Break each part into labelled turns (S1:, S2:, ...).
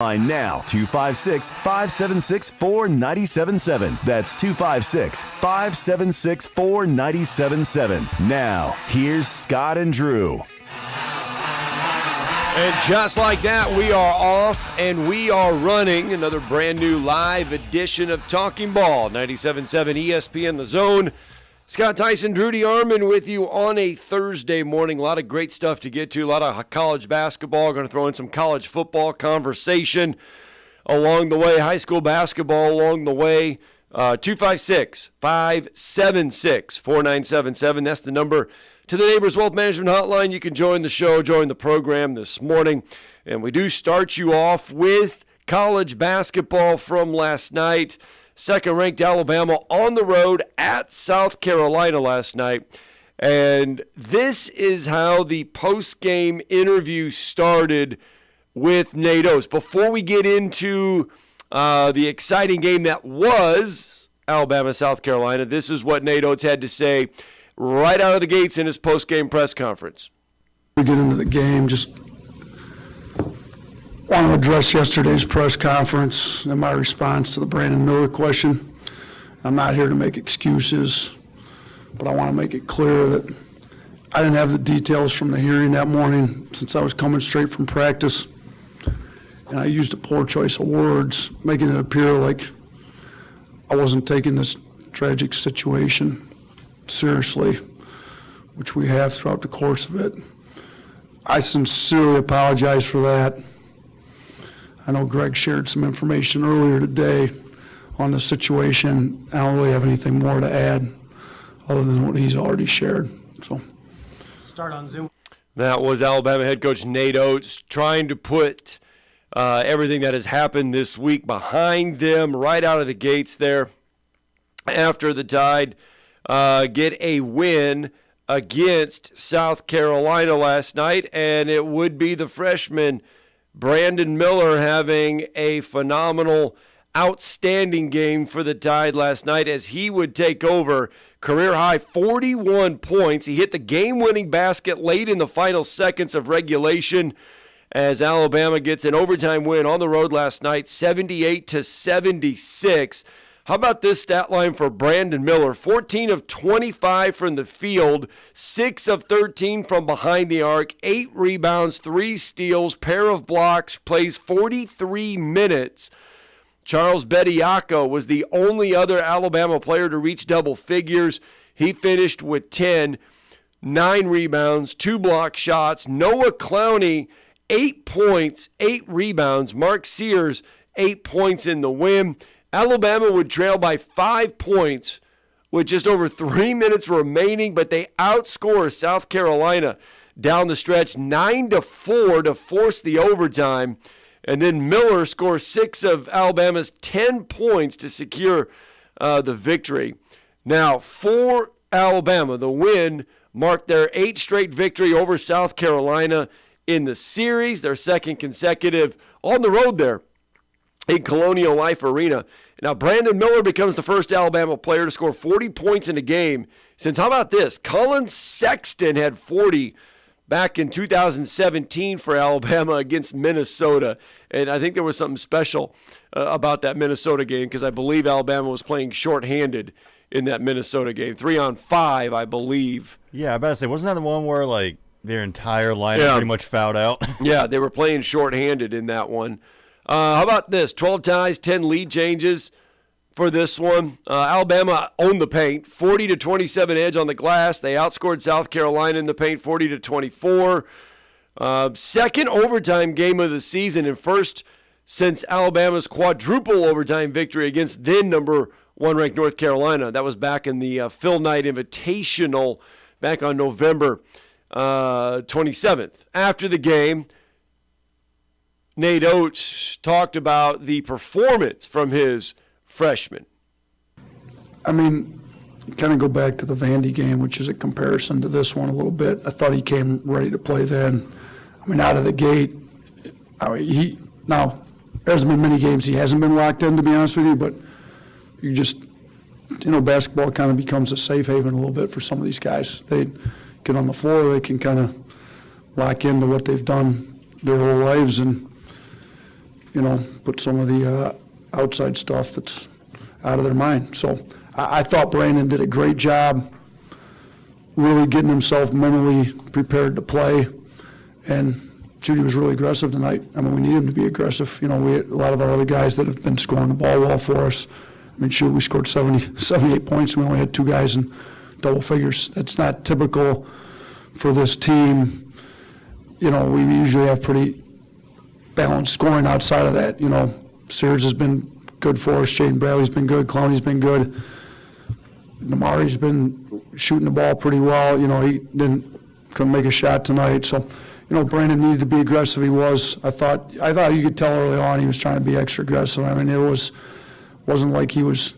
S1: Now, 256-576-4977. That's 256-576-4977. Now, here's Scott and Drew.
S2: And just like that, we are off and we are running another brand new live edition of Talking Ball, 97.7 ESPN The Zone. Scott Theisen, Drew DeArmond with you on a Thursday morning. A lot of great stuff to get to, a lot of college basketball. Going to throw in some college football conversation along the way, high school basketball along the way. 256-576-4977. That's the number to the Neighbors Wealth Management Hotline. You can join the show, join the program this morning. And we do start you off with college basketball from last night. Second-ranked Alabama on the road at South Carolina last night. And this is how the post-game interview started with Nate Oates. Before we get into the exciting game that was Alabama-South Carolina, this is what Nate Oates had to say right out of the gates in his post-game press conference.
S3: We get into the game, just want to address yesterday's press conference and my response to the Brandon Miller question. I'm not here to make excuses, but I want to make it clear that I didn't have the details from the hearing that morning since I was coming straight from practice, and I used a poor choice of words, making it appear like I wasn't taking this tragic situation seriously, which we have throughout the course of it. I sincerely apologize for that. I know Greg shared some information earlier today on the situation. I don't really have anything more to add other than what he's already shared. So,
S4: start on Zoom.
S2: That was Alabama head coach Nate Oates trying to put everything that has happened this week behind them right out of the gates there after the Tide get a win against South Carolina last night, and it would be the freshman Brandon Miller having a phenomenal, outstanding game for the Tide last night as he would take over. Career-high 41 points. He hit the game-winning basket late in the final seconds of regulation as Alabama gets an overtime win on the road last night, 78-76. How about this stat line for Brandon Miller? 14 of 25 from the field, 6 of 13 from behind the arc, 8 rebounds, 3 steals, pair of blocks, plays 43 minutes. Charles Bediako was the only other Alabama player to reach double figures. He finished with 10, 9 rebounds, 2 block shots. Noah Clowney, 8 points, 8 rebounds. Mark Sears, 8 points in the win. Alabama would trail by 5 points with just over 3 minutes remaining, but they outscore South Carolina down the stretch 9-4 to force the overtime. And then Miller scores 6 of Alabama's 10 points to secure the victory. Now, for Alabama, the win marked their 8th straight victory over South Carolina in the series, their second consecutive on the road there in Colonial Life Arena. Now, Brandon Miller becomes the first Alabama player to score 40 points in a game since, how about this, Colin Sexton had 40 back in 2017 for Alabama against Minnesota. And I think there was something special about that Minnesota game because I believe Alabama was playing shorthanded in that Minnesota game. 3-on-5, I believe.
S5: Yeah, I about to say, wasn't that the one where, like, their entire lineup pretty much fouled out?
S2: Yeah, they were playing shorthanded in that one. How about this? 12 ties, 10 lead changes for this one. Alabama owned the paint, 40-27 edge on the glass. They outscored South Carolina in the paint, 40-24. Second overtime game of the season and first since Alabama's quadruple overtime victory against then number 1 ranked North Carolina. That was back in the Phil Knight Invitational back on November 27th. After the game, Nate Oates talked about the performance from his freshman.
S3: I mean, kind of go back to the Vandy game, which is a comparison to this one a little bit. I thought he came ready to play then. I mean, out of the gate, now, there's been many games he hasn't been locked in, to be honest with you, but you just, basketball kind of becomes a safe haven a little bit for some of these guys. They get on the floor, they can kind of lock into what they've done their whole lives, and put some of the outside stuff that's out of their mind. So I thought Brandon did a great job really getting himself mentally prepared to play. And Judy was really aggressive tonight. I mean, we need him to be aggressive. We had a lot of our other guys that have been scoring the ball well for us. I mean, we scored 78 points, and we only had 2 guys in double figures. That's not typical for this team. We usually have pretty balanced scoring outside of that. Sears has been good for us. Jaden Bradley's been good. Clowney's been good. Namari's been shooting the ball pretty well. He couldn't make a shot tonight. So, Brandon needed to be aggressive. He was. I thought you could tell early on he was trying to be extra aggressive. I mean, wasn't like he was,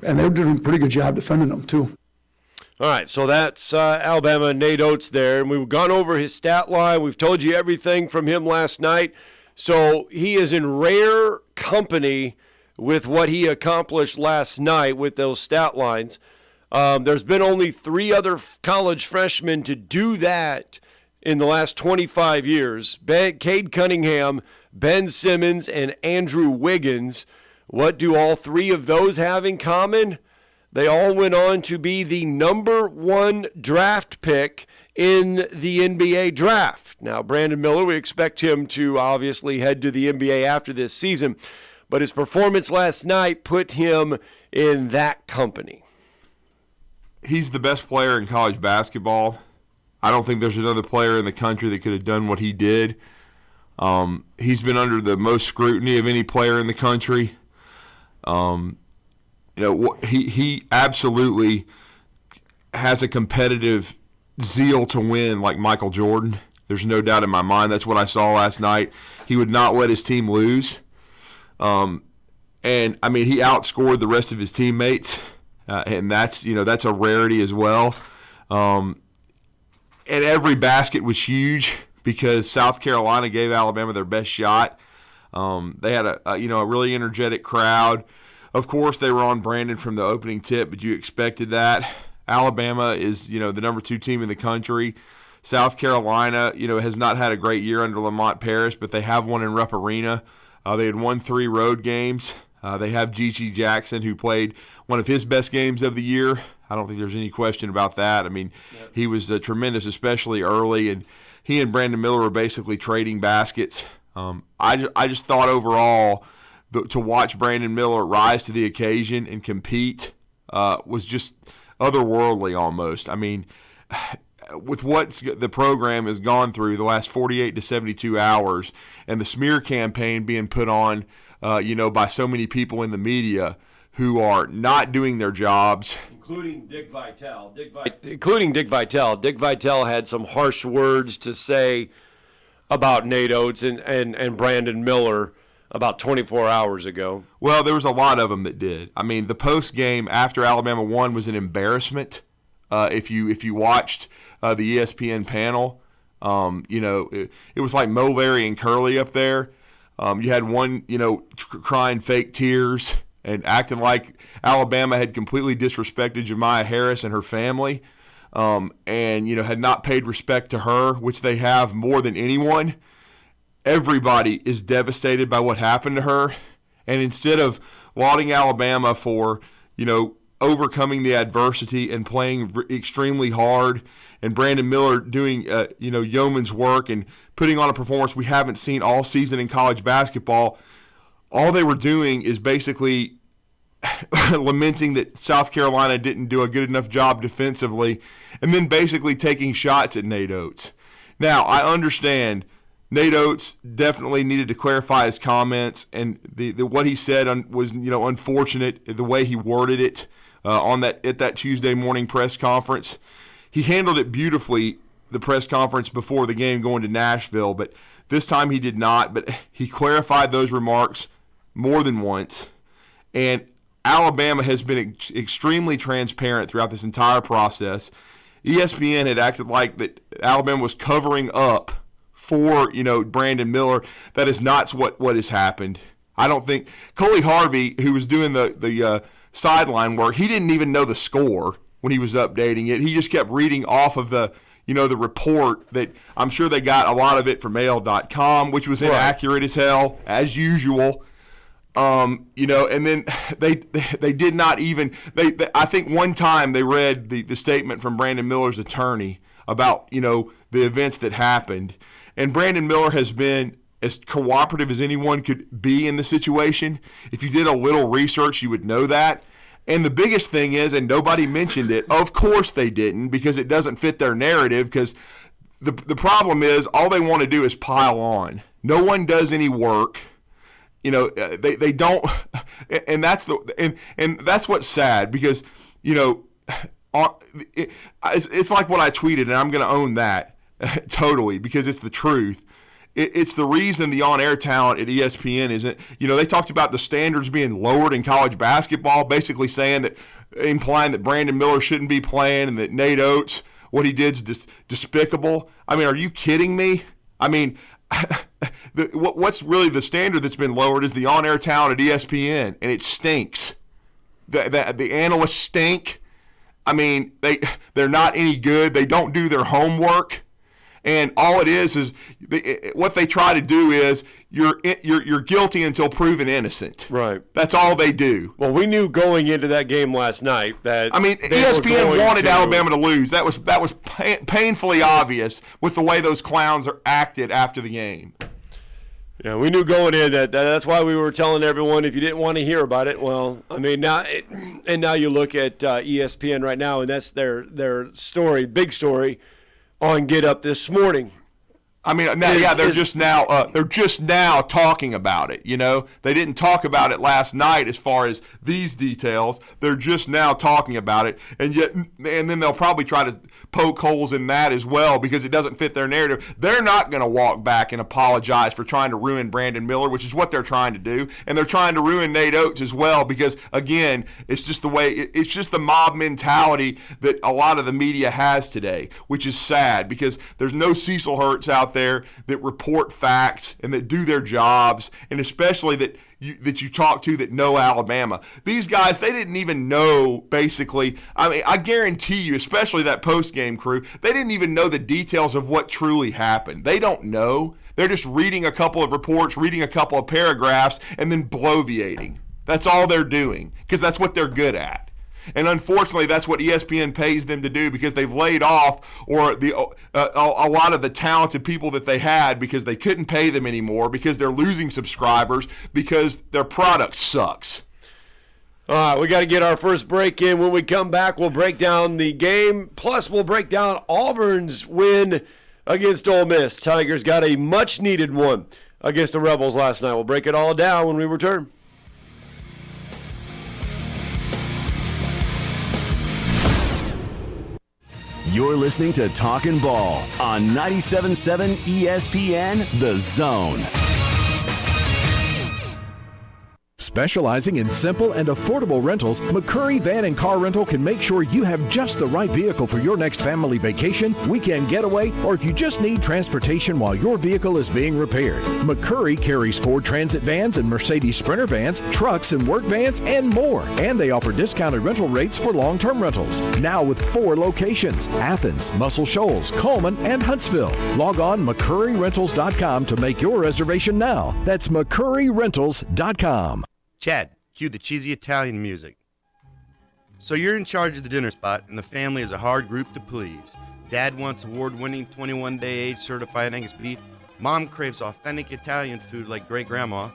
S3: and they were doing a pretty good job defending him too.
S2: All right, so that's Alabama Nate Oates there, and we've gone over his stat line. We've told you everything from him last night. So he is in rare company with what he accomplished last night with those stat lines. There's been only 3 other college freshmen to do that in the last 25 years. Cade Cunningham, Ben Simmons, and Andrew Wiggins. What do all 3 of those have in common? They all went on to be the number 1 draft pick in the NBA draft. Now, Brandon Miller, we expect him to obviously head to the NBA after this season, but his performance last night put him in that company.
S6: He's the best player in college basketball. I don't think there's another player in the country that could have done what he did. He's been under the most scrutiny of any player in the country. He absolutely has a competitive zeal to win like Michael Jordan. There's no doubt in my mind. That's what I saw last night. He would not let his team lose. And, I mean, he outscored the rest of his teammates, and that's a rarity as well. And every basket was huge because South Carolina gave Alabama their best shot. They had a really energetic crowd. Of course, they were on Brandon from the opening tip, but you expected that. Alabama is, the number 2 team in the country. South Carolina, has not had a great year under Lamont Paris, but they have won in Rupp Arena. They had won 3 road games. They have G.G. Jackson, who played one of his best games of the year. I don't think there's any question about that. I mean, He was tremendous, especially early, and he and Brandon Miller were basically trading baskets. I just thought overall to watch Brandon Miller rise to the occasion and compete was just otherworldly almost. I mean, with what the program has gone through the last 48 to 72 hours and the smear campaign being put on, by so many people in the media who are not doing their jobs.
S2: Including Dick Vitale. Dick Vitale had some harsh words to say about Nate Oates and Brandon Miller about 24 hours ago.
S6: Well, there was a lot of them that did. I mean, the post game after Alabama won was an embarrassment. If you watched the ESPN panel, it was like Mo, Larry, and Curly up there. You had one, crying fake tears and acting like Alabama had completely disrespected Jemiah Harris and her family, and had not paid respect to her, which they have more than anyone. Everybody is devastated by what happened to her, and instead of lauding Alabama for, overcoming the adversity and playing extremely hard, and Brandon Miller doing, yeoman's work and putting on a performance we haven't seen all season in college basketball, all they were doing is basically lamenting that South Carolina didn't do a good enough job defensively, and then basically taking shots at Nate Oates. Now, I understand Nate Oates definitely needed to clarify his comments, and the what he said was unfortunate the way he worded it at that Tuesday morning press conference. He handled it beautifully, the press conference before the game going to Nashville, but this time he did not. But he clarified those remarks more than once, and Alabama has been extremely transparent throughout this entire process. ESPN had acted like that Alabama was covering up for Brandon Miller. That is not what has happened. I don't think Coley Harvey, who was doing the sideline work, he didn't even know the score when he was updating it. He just kept reading off of the the report that I'm sure they got a lot of it from AL.com, which was inaccurate as hell, as usual. And then they did not even I think one time they read the statement from Brandon Miller's attorney about the events that happened, and Brandon Miller has been as cooperative as anyone could be in the situation. If you did a little research, you would know that. And the biggest thing is, and nobody mentioned it, of course they didn't, because it doesn't fit their narrative, because the problem is all they want to do is pile on. No one does any work. They don't, and that's that's what's sad, because it's like what I tweeted, and I'm going to own that totally, because it's the truth. It's the reason the on-air talent at ESPN isn't. They talked about the standards being lowered in college basketball, basically implying that Brandon Miller shouldn't be playing, and that Nate Oates, what he did is despicable. I mean, are you kidding me? I mean, what's really the standard that's been lowered is the on-air talent at ESPN, and it stinks. The analysts stink. I mean, they're not any good. They don't do their homework. And all it is what they try to do is you're guilty until proven innocent.
S2: Right.
S6: That's all they do.
S2: Well, we knew going into that game last night that
S6: ESPN wanted Alabama to lose. That was painfully obvious with the way those clowns are acted after the game.
S2: Yeah, we knew going in that's why we were telling everyone if you didn't want to hear about it. Well, I mean now you look at ESPN right now, and that's their story, big story, on Get Up this morning.
S6: I mean, they're just now talking about it. They didn't talk about it last night as far as these details. They're just now talking about it, and then they'll probably try to poke holes in that as well, because it doesn't fit their narrative. They're not going to walk back and apologize for trying to ruin Brandon Miller, which is what they're trying to do, and they're trying to ruin Nate Oates as well, because again, it's just the mob mentality that a lot of the media has today, which is sad, because there's no Cecil Hurts out there that report facts and that do their jobs, and especially that you talk to that know Alabama. These guys, they didn't even know, basically. I mean, I guarantee you, especially that post-game crew, they didn't even know the details of what truly happened. They don't know. They're just reading a couple of reports, reading a couple of paragraphs, and then bloviating. That's all they're doing, because that's what they're good at. And unfortunately, that's what ESPN pays them to do, because they've laid off a lot of the talented people that they had, because they couldn't pay them anymore, because they're losing subscribers, because their product sucks.
S2: All right, we got to get our first break in. When we come back, we'll break down the game. Plus, we'll break down Auburn's win against Ole Miss. Tigers got a much-needed one against the Rebels last night. We'll break it all down when we return.
S1: You're listening to Talkin' Ball on 97.7 ESPN The Zone.
S7: Specializing in simple and affordable rentals, McCurry Van and Car Rental can make sure you have just the right vehicle for your next family vacation, weekend getaway, or if you just need transportation while your vehicle is being repaired. McCurry carries Ford Transit vans and Mercedes Sprinter vans, trucks and work vans, and more. And they offer discounted rental rates for long-term rentals. Now with 4 locations: Athens, Muscle Shoals, Coleman, and Huntsville. Log on McCurryRentals.com to make your reservation now. That's McCurryRentals.com.
S8: Chad, cue the cheesy Italian music. So you're in charge of the dinner spot, and the family is a hard group to please. Dad wants award-winning 21-day-age certified Angus beef. Mom craves authentic Italian food like great-grandma.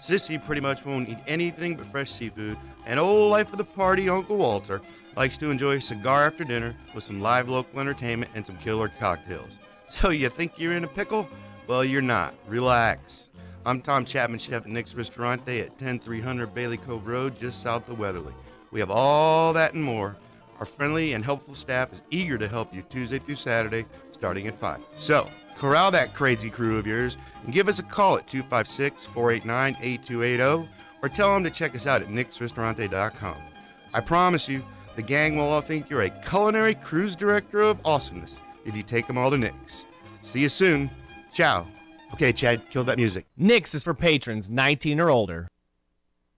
S8: Sissy pretty much won't eat anything but fresh seafood. And old life of the party, Uncle Walter, likes to enjoy a cigar after dinner with some live local entertainment and some killer cocktails. So you think you're in a pickle? Well, you're not. Relax. I'm Tom Chapman, chef at Nick's Ristorante at 10300 Bailey Cove Road, just south of Weatherly. We have all that and more. Our friendly and helpful staff is eager to help you Tuesday through Saturday, starting at 5. So, corral that crazy crew of yours and give us a call at 256-489-8280 or tell them to check us out at nicksristorante.com. I promise you, the gang will all think you're a culinary cruise director of awesomeness if you take them all to Nick's. See you soon. Ciao. Okay, Chad, kill that music.
S9: Nick's is for patrons 19 or older.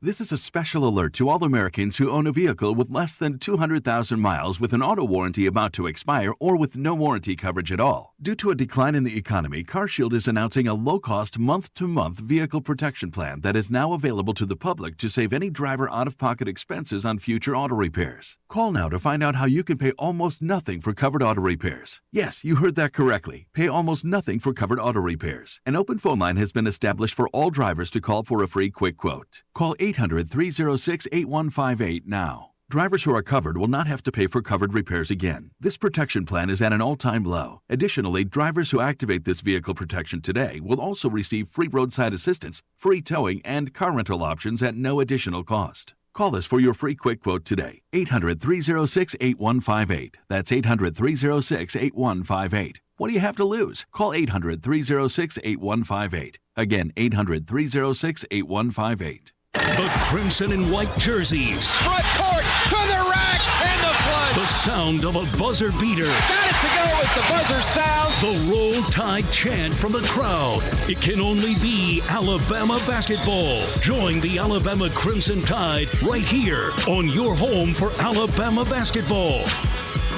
S9: This is a special alert to all Americans who own a vehicle with less than 200,000 miles with an auto warranty about to expire or with no warranty coverage at all. Due to a decline in the economy, CarShield is announcing a low-cost month-to-month vehicle protection plan that is now available to the public to save any driver out-of-pocket expenses on future auto repairs. Call now to find out how you can pay almost nothing for covered auto repairs. Yes, you heard that correctly. Pay almost nothing for covered auto repairs. An open phone line has been established for all drivers to call for a free quick quote. Call 800-306-8158 now. Drivers who are covered will not have to pay for covered repairs again. This protection plan is at an all-time low. Additionally, drivers who activate this vehicle protection today will also receive free roadside assistance, free towing, and car rental options at no additional cost. Call us for your free quick quote today. 800-306-8158. That's 800-306-8158. What do you have to lose? Call 800-306-8158. Again, 800-306-8158.
S7: The crimson and white jerseys.
S10: Front court to the rack and the flush.
S7: The sound of a buzzer beater.
S10: Got it to go as the buzzer sounds.
S7: The Roll Tide chant from the crowd. It can only be Alabama basketball. Join the Alabama Crimson Tide right here on your home for Alabama basketball.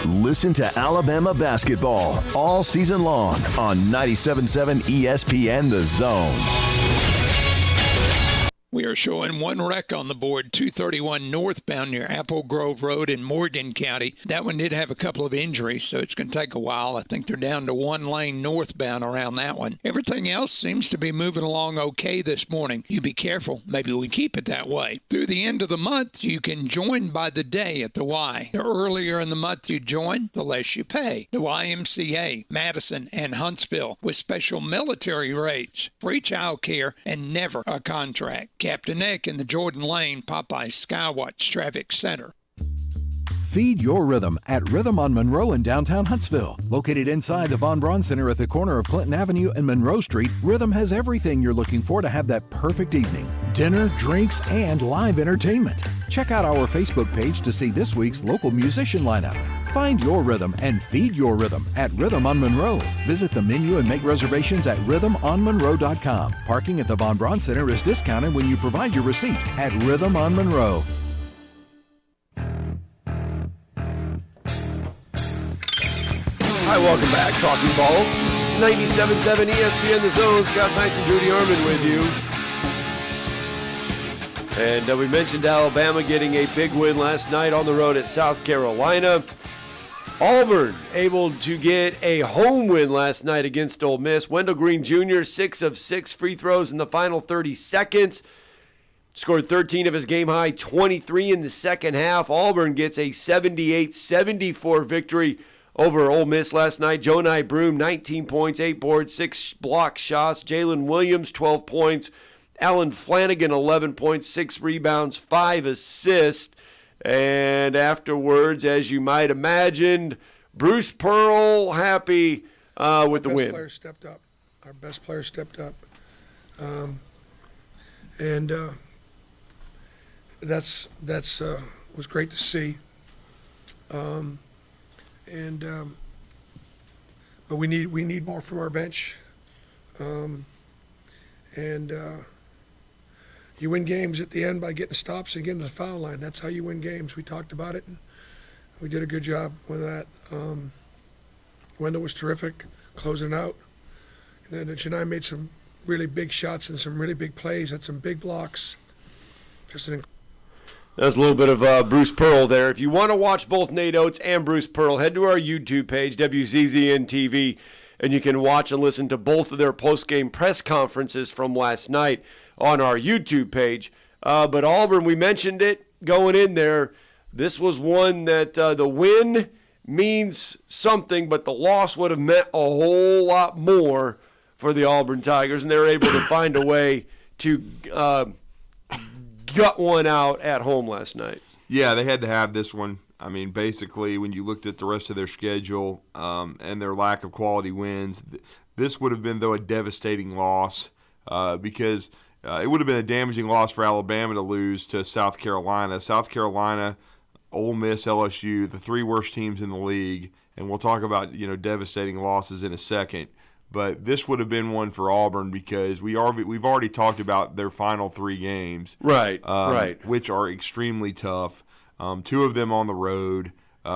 S1: Listen to Alabama basketball all season long on 97.7 ESPN The Zone.
S11: We are showing one wreck on the board, 231 northbound near Apple Grove Road in Morgan County. That one did have a couple of injuries, so it's going to take a while. I think they're down to one lane northbound around that one. Everything else seems to be moving along okay this morning. You be careful. Maybe we keep it that way. Through the end of the month, you can join by the day at the Y. The earlier in the month you join, the less you pay. The YMCA, Madison, and Huntsville with special military rates, free child care, and never a contract. Captain Nick in the Jordan Lane Popeye Skywatch Traffic Center.
S7: Feed your rhythm at Rhythm on Monroe in downtown Huntsville. Located inside the Von Braun Center at the corner of Clinton Avenue and Monroe Street, Rhythm has everything you're looking for to have that perfect evening. Dinner, drinks, and live entertainment. Check out our Facebook page to see this week's local musician lineup. Find your rhythm and feed your rhythm at Rhythm on Monroe. Visit the menu and make reservations at rhythmonmonroe.com. Parking at the Von Braun Center is discounted when you provide your receipt at Rhythm on Monroe.
S2: Hi, welcome back. Talking Ball, 97.7 ESPN The Zone. Scott Tyson, DeArmond with you. And we mentioned Alabama getting a big win last night on the road at South Carolina. Auburn able to get a home win last night against Ole Miss. Wendell Green Jr., 6 of 6 free throws in the final 30 seconds. Scored 13 of his game-high 23 in the second half. Auburn gets a 78-74 victory over Ole Miss last night. Jonai Broom, 19 points, 8 boards, 6 block shots. Jalen Williams, 12 points. Alan Flanagan, 11 points, 6 rebounds, 5 assists. And afterwards, as you might imagine, Bruce Pearl happy with the win.
S3: Our best player stepped up. Our best player stepped up. That's was great to see. But we need more from our bench. You win games at the end by getting stops and getting to the foul line. That's how you win games. We talked about it, and we did a good job with that. Wendell was terrific, closing out. And then Janai made some really big shots and some really big plays, had some big blocks.
S2: That's a little bit of Bruce Pearl there. If you want to watch both Nate Oates and Bruce Pearl, head to our YouTube page, WZZN TV, and you can watch and listen to both of their post-game press conferences from last night on our YouTube page. But Auburn, we mentioned it going in there. This was one that the win means something, but the loss would have meant a whole lot more for the Auburn Tigers, and they were able to find a way to gut one out at home last night.
S6: Yeah, they had to have this one. I mean, basically, when you looked at the rest of their schedule and their lack of quality wins, this would have been, though, a devastating loss because it would have been a damaging loss for Alabama to lose to South Carolina. South Carolina, Ole Miss, LSU, the 3 worst teams in the league, and we'll talk about devastating losses in a second. But this would have been one for Auburn because we've already talked about their final 3 games,
S2: right,
S6: which are extremely tough. 2 of them on the road.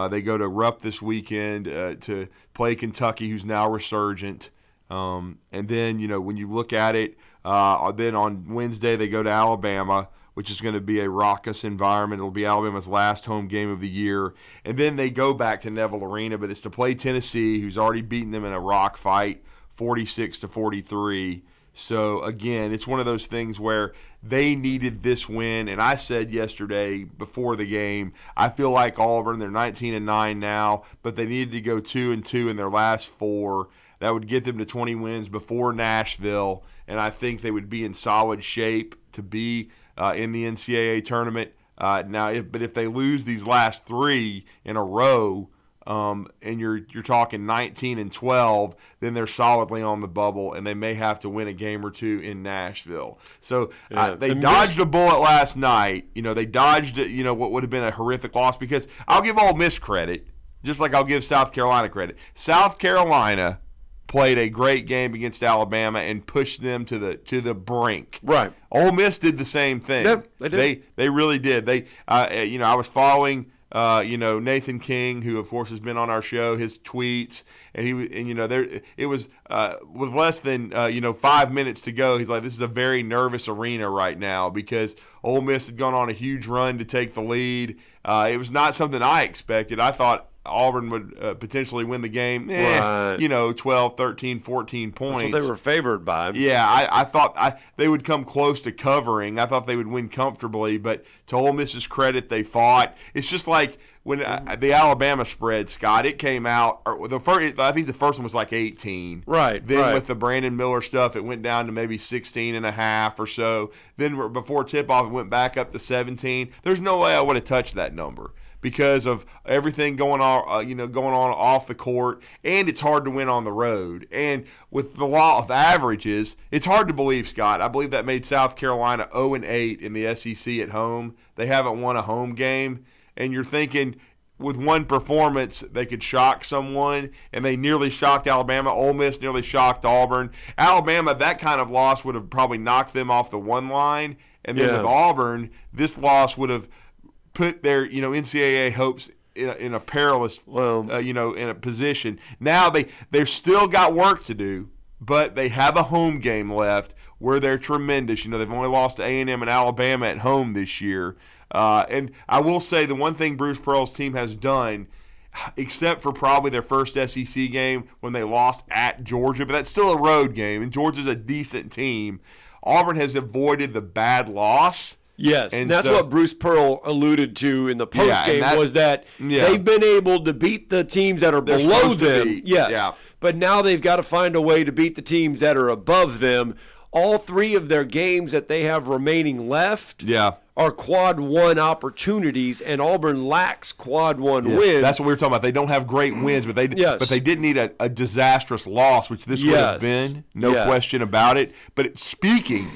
S6: They go to Rupp this weekend to play Kentucky, who's now resurgent. And then, when you look at it, then on Wednesday they go to Alabama, which is going to be a raucous environment. It'll be Alabama's last home game of the year. And then they go back to Neville Arena, but it's to play Tennessee, who's already beaten them in a rock fight, 46-43. So, again, it's one of those things where they needed this win. And I said yesterday before the game, I feel like Auburn, they're 19-9 now, but they needed to go 2-2 in their last 4. That would get them to 20 wins before Nashville, and I think they would be in solid shape to be in the NCAA tournament. But if they lose these last 3 in a row, and you're talking 19-12, then they're solidly on the bubble, and they may have to win a game or 2 in Nashville. So they dodged a bullet last night. They dodged what would have been a horrific loss, because I'll give Ole Miss credit, just like I'll give South Carolina credit. South Carolina played a great game against Alabama and pushed them to the brink.
S2: Right.
S6: Ole Miss did the same thing.
S2: Yep, they did.
S6: They really did. I was following Nathan King, who of course has been on our show, his tweets, and it was with less than 5 minutes to go. He's like, this is a very nervous arena right now because Ole Miss had gone on a huge run to take the lead. It was not something I expected. I thought Auburn would potentially win the game, 12, 13, 14 points.
S2: That's what they were favored by.
S6: Yeah, I thought they would come close to covering. I thought they would win comfortably, but to Ole Miss's credit, they fought. It's just like when the Alabama spread, Scott, it came out, I think the first one was like 18.
S2: Right.
S6: Then with the Brandon Miller stuff, it went down to maybe 16.5 or so. Then before tip-off, it went back up to 17. There's no way I would have touched that number, because of everything going on off the court, and it's hard to win on the road. And with the law of averages, it's hard to believe, Scott. I believe that made South Carolina 0-8 in the SEC at home. They haven't won a home game, and you're thinking with one performance they could shock someone, and they nearly shocked Alabama. Ole Miss nearly shocked Auburn. Alabama, that kind of loss would have probably knocked them off the 1 line, and then with Auburn, this loss would have put their NCAA hopes in a perilous in a position. Now they've still got work to do, but they have a home game left where they're tremendous. They've only lost to A&M and Alabama at home this year. And I will say the one thing Bruce Pearl's team has done, except for probably their first SEC game when they lost at Georgia, but that's still a road game, and Georgia's a decent team, Auburn has avoided the bad loss.
S2: Yes, and that's what Bruce Pearl alluded to in the postgame, was that they've been able to beat the teams that are below them. Yes, yeah. But now they've got to find a way to beat the teams that are above them. All 3 of their games that they have remaining left are quad 1 opportunities, and Auburn lacks quad 1 wins.
S6: That's what we were talking about. They don't have great wins, but they did need a disastrous loss, which this would have been, no question about it. But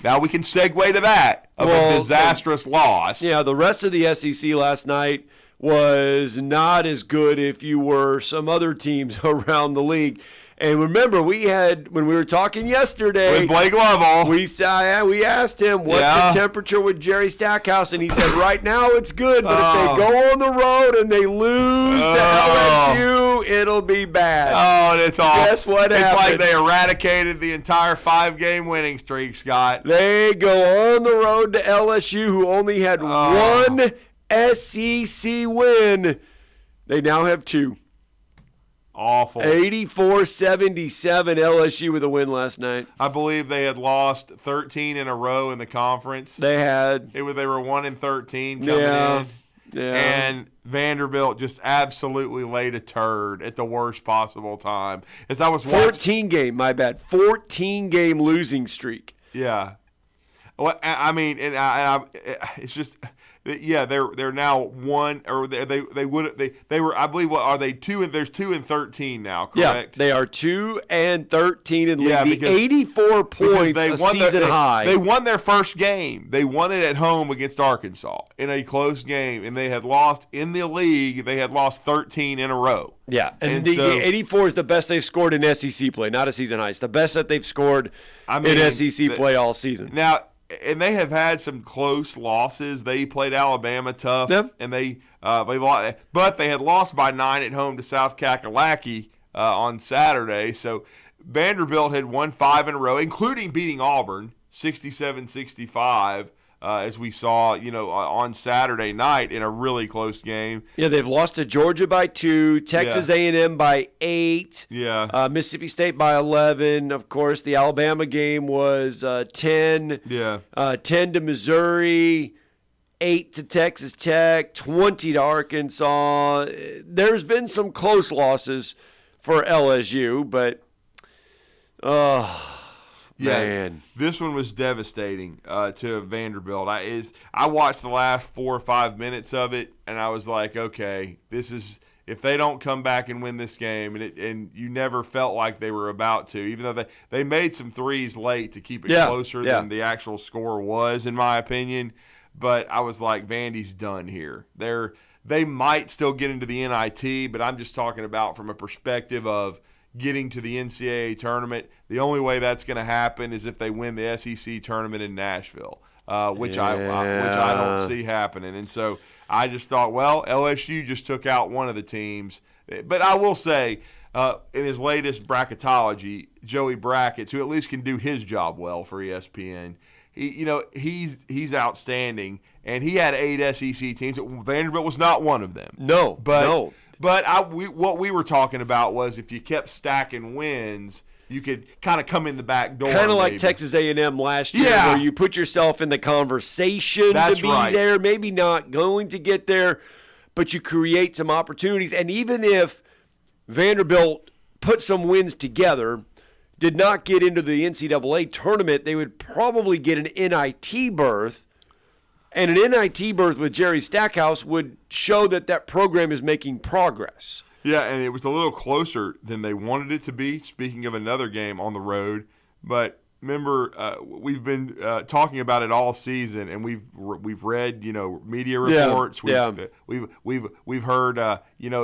S6: now we can segue to that, a disastrous loss.
S2: Yeah, the rest of the SEC last night was not as good if you were some other teams around the league. And remember, when we were talking yesterday
S6: with Blake Lovell,
S2: we asked him what's the temperature with Jerry Stackhouse, and he said right now it's good, but if they go on the road and they lose to LSU, it'll be bad.
S6: Oh, and it's all.
S2: Guess what happened?
S6: It's like they eradicated the entire 5-game winning streak, Scott.
S2: They go on the road to LSU, who only had one SEC win. They now have 2.
S6: Awful.
S2: 84-77 LSU with a win last night.
S6: I believe they had lost 13 in a row in the conference.
S2: They had.
S6: They were 1-13 coming in.
S2: Yeah.
S6: And Vanderbilt just absolutely laid a turd at the worst possible time. As I was watching,
S2: 14-game losing streak.
S6: Yeah. Well, I mean, it's just they're now one, or they were, I believe, what are they, 2-13 now, correct?
S2: Yeah, they are 2-13 in league.
S6: Yeah,
S2: the 84 points a season high.
S6: They won their first game. They won it at home against Arkansas in a close game, and they had lost in the league. They had lost 13 in a row.
S2: Yeah, and the 84 is the best they've scored in SEC play, not a season high. It's the best that they've scored in SEC play all season.
S6: Now, and they have had some close losses. They played Alabama tough, and they lost, but they had lost by 9 at home to South Kakalaki on Saturday. So Vanderbilt had won 5 in a row, including beating Auburn 67-65. As we saw, on Saturday night in a really close game.
S2: Yeah, they've lost to Georgia by 2, Texas A&M by 8, Mississippi State by 11. Of course, the Alabama game was 10. 10 to Missouri, 8 to Texas Tech, 20 to Arkansas. There's been some close losses for LSU, but man,
S6: this one was devastating to Vanderbilt. I watched the last 4 or 5 minutes of it, and I was like, okay, this is, if they don't come back and win this game, and you never felt like they were about to, even though they made some threes late to keep it closer than the actual score was, in my opinion. But I was like, Vandy's done here. They might still get into the NIT, but I'm just talking about from a perspective of getting to the NCAA tournament. The only way that's going to happen is if they win the SEC tournament in Nashville, which I don't see happening. And so I just thought, well, LSU just took out one of the teams. But I will say, in his latest bracketology, Joey Brackets, who at least can do his job well for ESPN, he's outstanding, and he had 8 SEC teams. Vanderbilt was not one of them.
S2: No.
S6: But what we were talking about was if you kept stacking wins, you could kind of come in the back door.
S2: Kind of like Texas A&M last year, where you put yourself in the conversation to be there. Maybe not going to get there, but you create some opportunities. And even if Vanderbilt put some wins together, did not get into the NCAA tournament, they would probably get an NIT berth. And an NIT berth with Jerry Stackhouse would show that program is making progress.
S6: Yeah, and it was a little closer than they wanted it to be, speaking of another game on the road. But remember, we've been talking about it all season, and we've read, media reports. We've heard,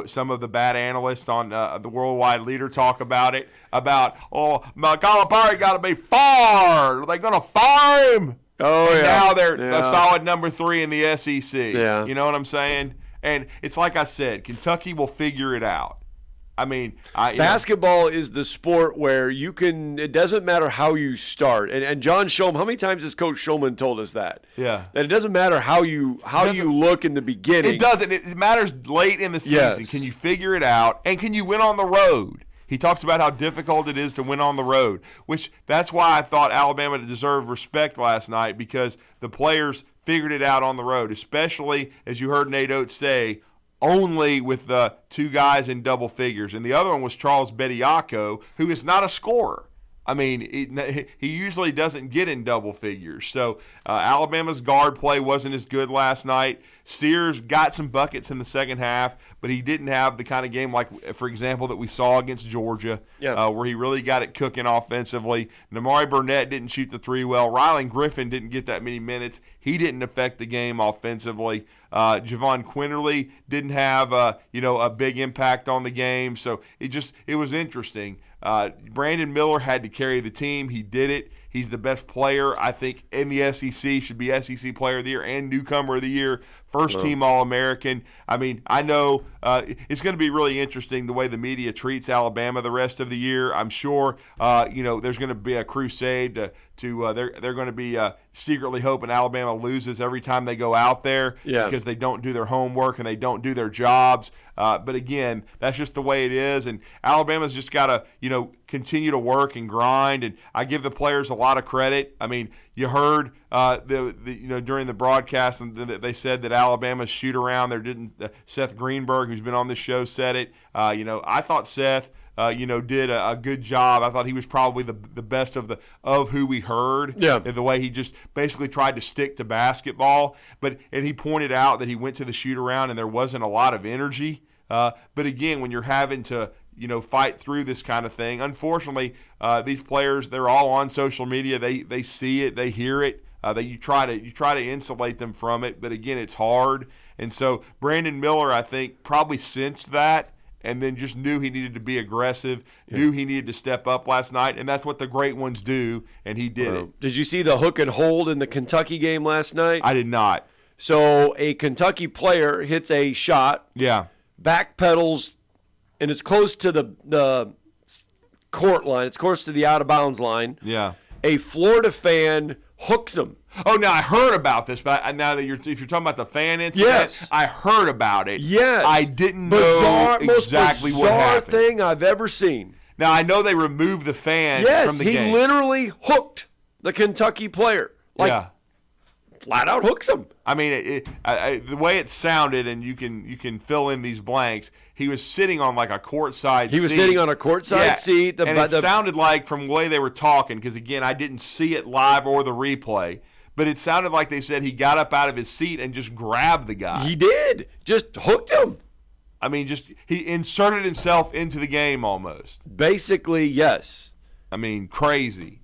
S6: some of the bad analysts on the Worldwide Leader talk about it, Calipari got to be fired. Are they going to fire him?
S2: Oh,
S6: and now they're a solid number 3 in the SEC.
S2: Yeah.
S6: You know what I'm saying? And it's like I said, Kentucky will figure it out. I mean,
S2: basketball is the sport where it doesn't matter how you start. And John Shulman, how many times has Coach Shulman told us that?
S6: Yeah.
S2: That it doesn't matter how you look in the beginning.
S6: It doesn't. It matters late in the season.
S2: Yes.
S6: Can you figure it out? And can you win on the road? He talks about how difficult it is to win on the road, which that's why I thought Alabama deserved respect last night, because the players figured it out on the road, especially, as you heard Nate Oates say, only with the 2 guys in double figures. And the other one was Charles Bediako, who is not a scorer. I mean, he usually doesn't get in double figures. So Alabama's guard play wasn't as good last night. Sears got some buckets in the second half, but he didn't have the kind of game like, for example, that we saw against Georgia, where he really got it cooking offensively. Namari Burnett didn't shoot the 3 well. Rylan Griffin didn't get that many minutes. He didn't affect the game offensively. Javon Quinterly didn't have a big impact on the game. So it was interesting. Brandon Miller had to carry the team. He did it. He's the best player, I think, in the SEC, should be SEC Player of the Year and Newcomer of the Year, first-team All-American. I mean, I know it's going to be really interesting the way the media treats Alabama the rest of the year. I'm sure, there's going to be a crusade they're going to be secretly hoping Alabama loses every time they go out there because they don't do their homework and they don't do their jobs. But again, that's just the way it is, and Alabama's just got to, continue to work and grind. And I give the players a lot of credit. I mean, You heard during the broadcast they said that Alabama's shoot around there didn't. Seth Greenberg, who's been on this show, said it. I thought Seth did a good job. I thought he was probably the best of who we heard.
S2: Yeah.
S6: The way he just basically tried to stick to basketball. And he pointed out that he went to the shoot around and there wasn't a lot of energy. But again, when you're having to fight through this kind of thing, unfortunately, these players, they're all on social media. They see it, they hear it. You try to insulate them from it, but again, it's hard. And so Brandon Miller, I think, probably sensed that and then just knew he needed to be aggressive, knew he needed to step up last night, and that's what the great ones do, and he did it.
S2: Did you see the hook and hold in the Kentucky game last night?
S6: I did not.
S2: So a Kentucky player hits a shot, backpedals, and it's close to the court line. It's close to the out-of-bounds line.
S6: Yeah.
S2: A Florida fan hooks him.
S6: Oh, now I heard about this, but now that if you're talking about the fan incident, I heard about it.
S2: Yes.
S6: I didn't know exactly what happened.
S2: Most bizarre thing I've ever seen.
S6: Now, I know they removed the fan from the game.
S2: Yes, he literally hooked the Kentucky player. Flat out hooks him.
S6: I mean, the way it sounded, and you can fill in these blanks, he was sitting on like a courtside seat.
S2: He was sitting on a courtside seat.
S6: And it sounded like, from the way they were talking, because, again, I didn't see it live or the replay, but it sounded like they said he got up out of his seat and just grabbed the guy.
S2: He did. Just hooked him.
S6: I mean, he inserted himself into the game almost.
S2: Basically, yes.
S6: I mean, crazy.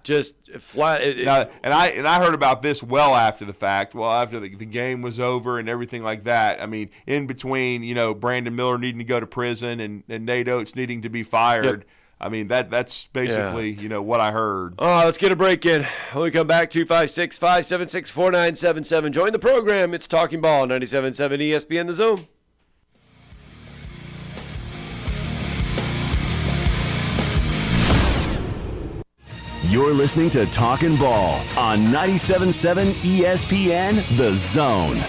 S2: Just flat.
S6: And I heard about this well after the fact. Well, after the game was over and everything like that. I mean, in between, Brandon Miller needing to go to prison and Nate Oates needing to be fired. Yep. I mean, that's basically, what I heard.
S2: Let's get a break in. When we come back, 256-576-4977. Join the program. It's Talking Ball, 97.7 ESPN The Zone.
S1: You're listening to Talkin' Ball on 97.7 ESPN The Zone.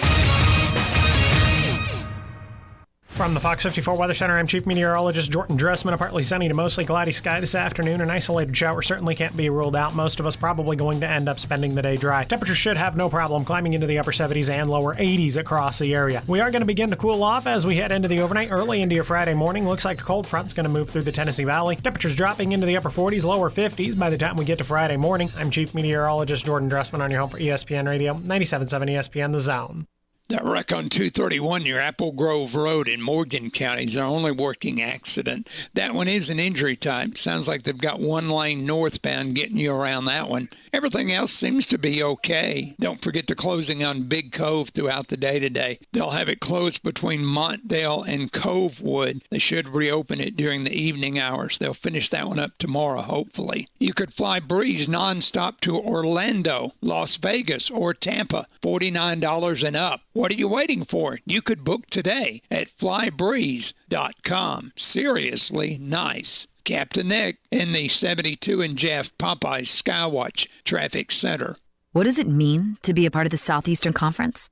S4: From the Fox 54 Weather Center, I'm Chief Meteorologist Jordan Dressman. A partly sunny to mostly cloudy sky this afternoon. An isolated shower certainly can't be ruled out. Most of us probably going to end up spending the day dry. Temperatures should have no problem climbing into the upper 70s and lower 80s across the area. We are going to begin to cool off as we head into the overnight, early into your Friday morning. Looks like a cold front's going to move through the Tennessee Valley. Temperatures dropping into the upper 40s, lower 50s by the time we get to Friday morning. I'm Chief Meteorologist Jordan Dressman on your home for ESPN Radio, 97.7 ESPN The Zone.
S11: That wreck on 231 near Apple Grove Road in Morgan County is our only working accident. That one is an injury type. Sounds like they've got one lane northbound getting you around that one. Everything else seems to be okay. Don't forget the closing on Big Cove throughout the day today. They'll have it closed between Montdale and Covewood. They should reopen it during the evening hours. They'll finish that one up tomorrow, hopefully. You could fly Breeze nonstop to Orlando, Las Vegas, or Tampa, $49 and up. What are you waiting for? You could book today at flybreeze.com. Seriously nice. Captain Nick in the 72 and Jeff Popeyes Skywatch Traffic Center.
S12: What does it mean to be a part of the Southeastern Conference?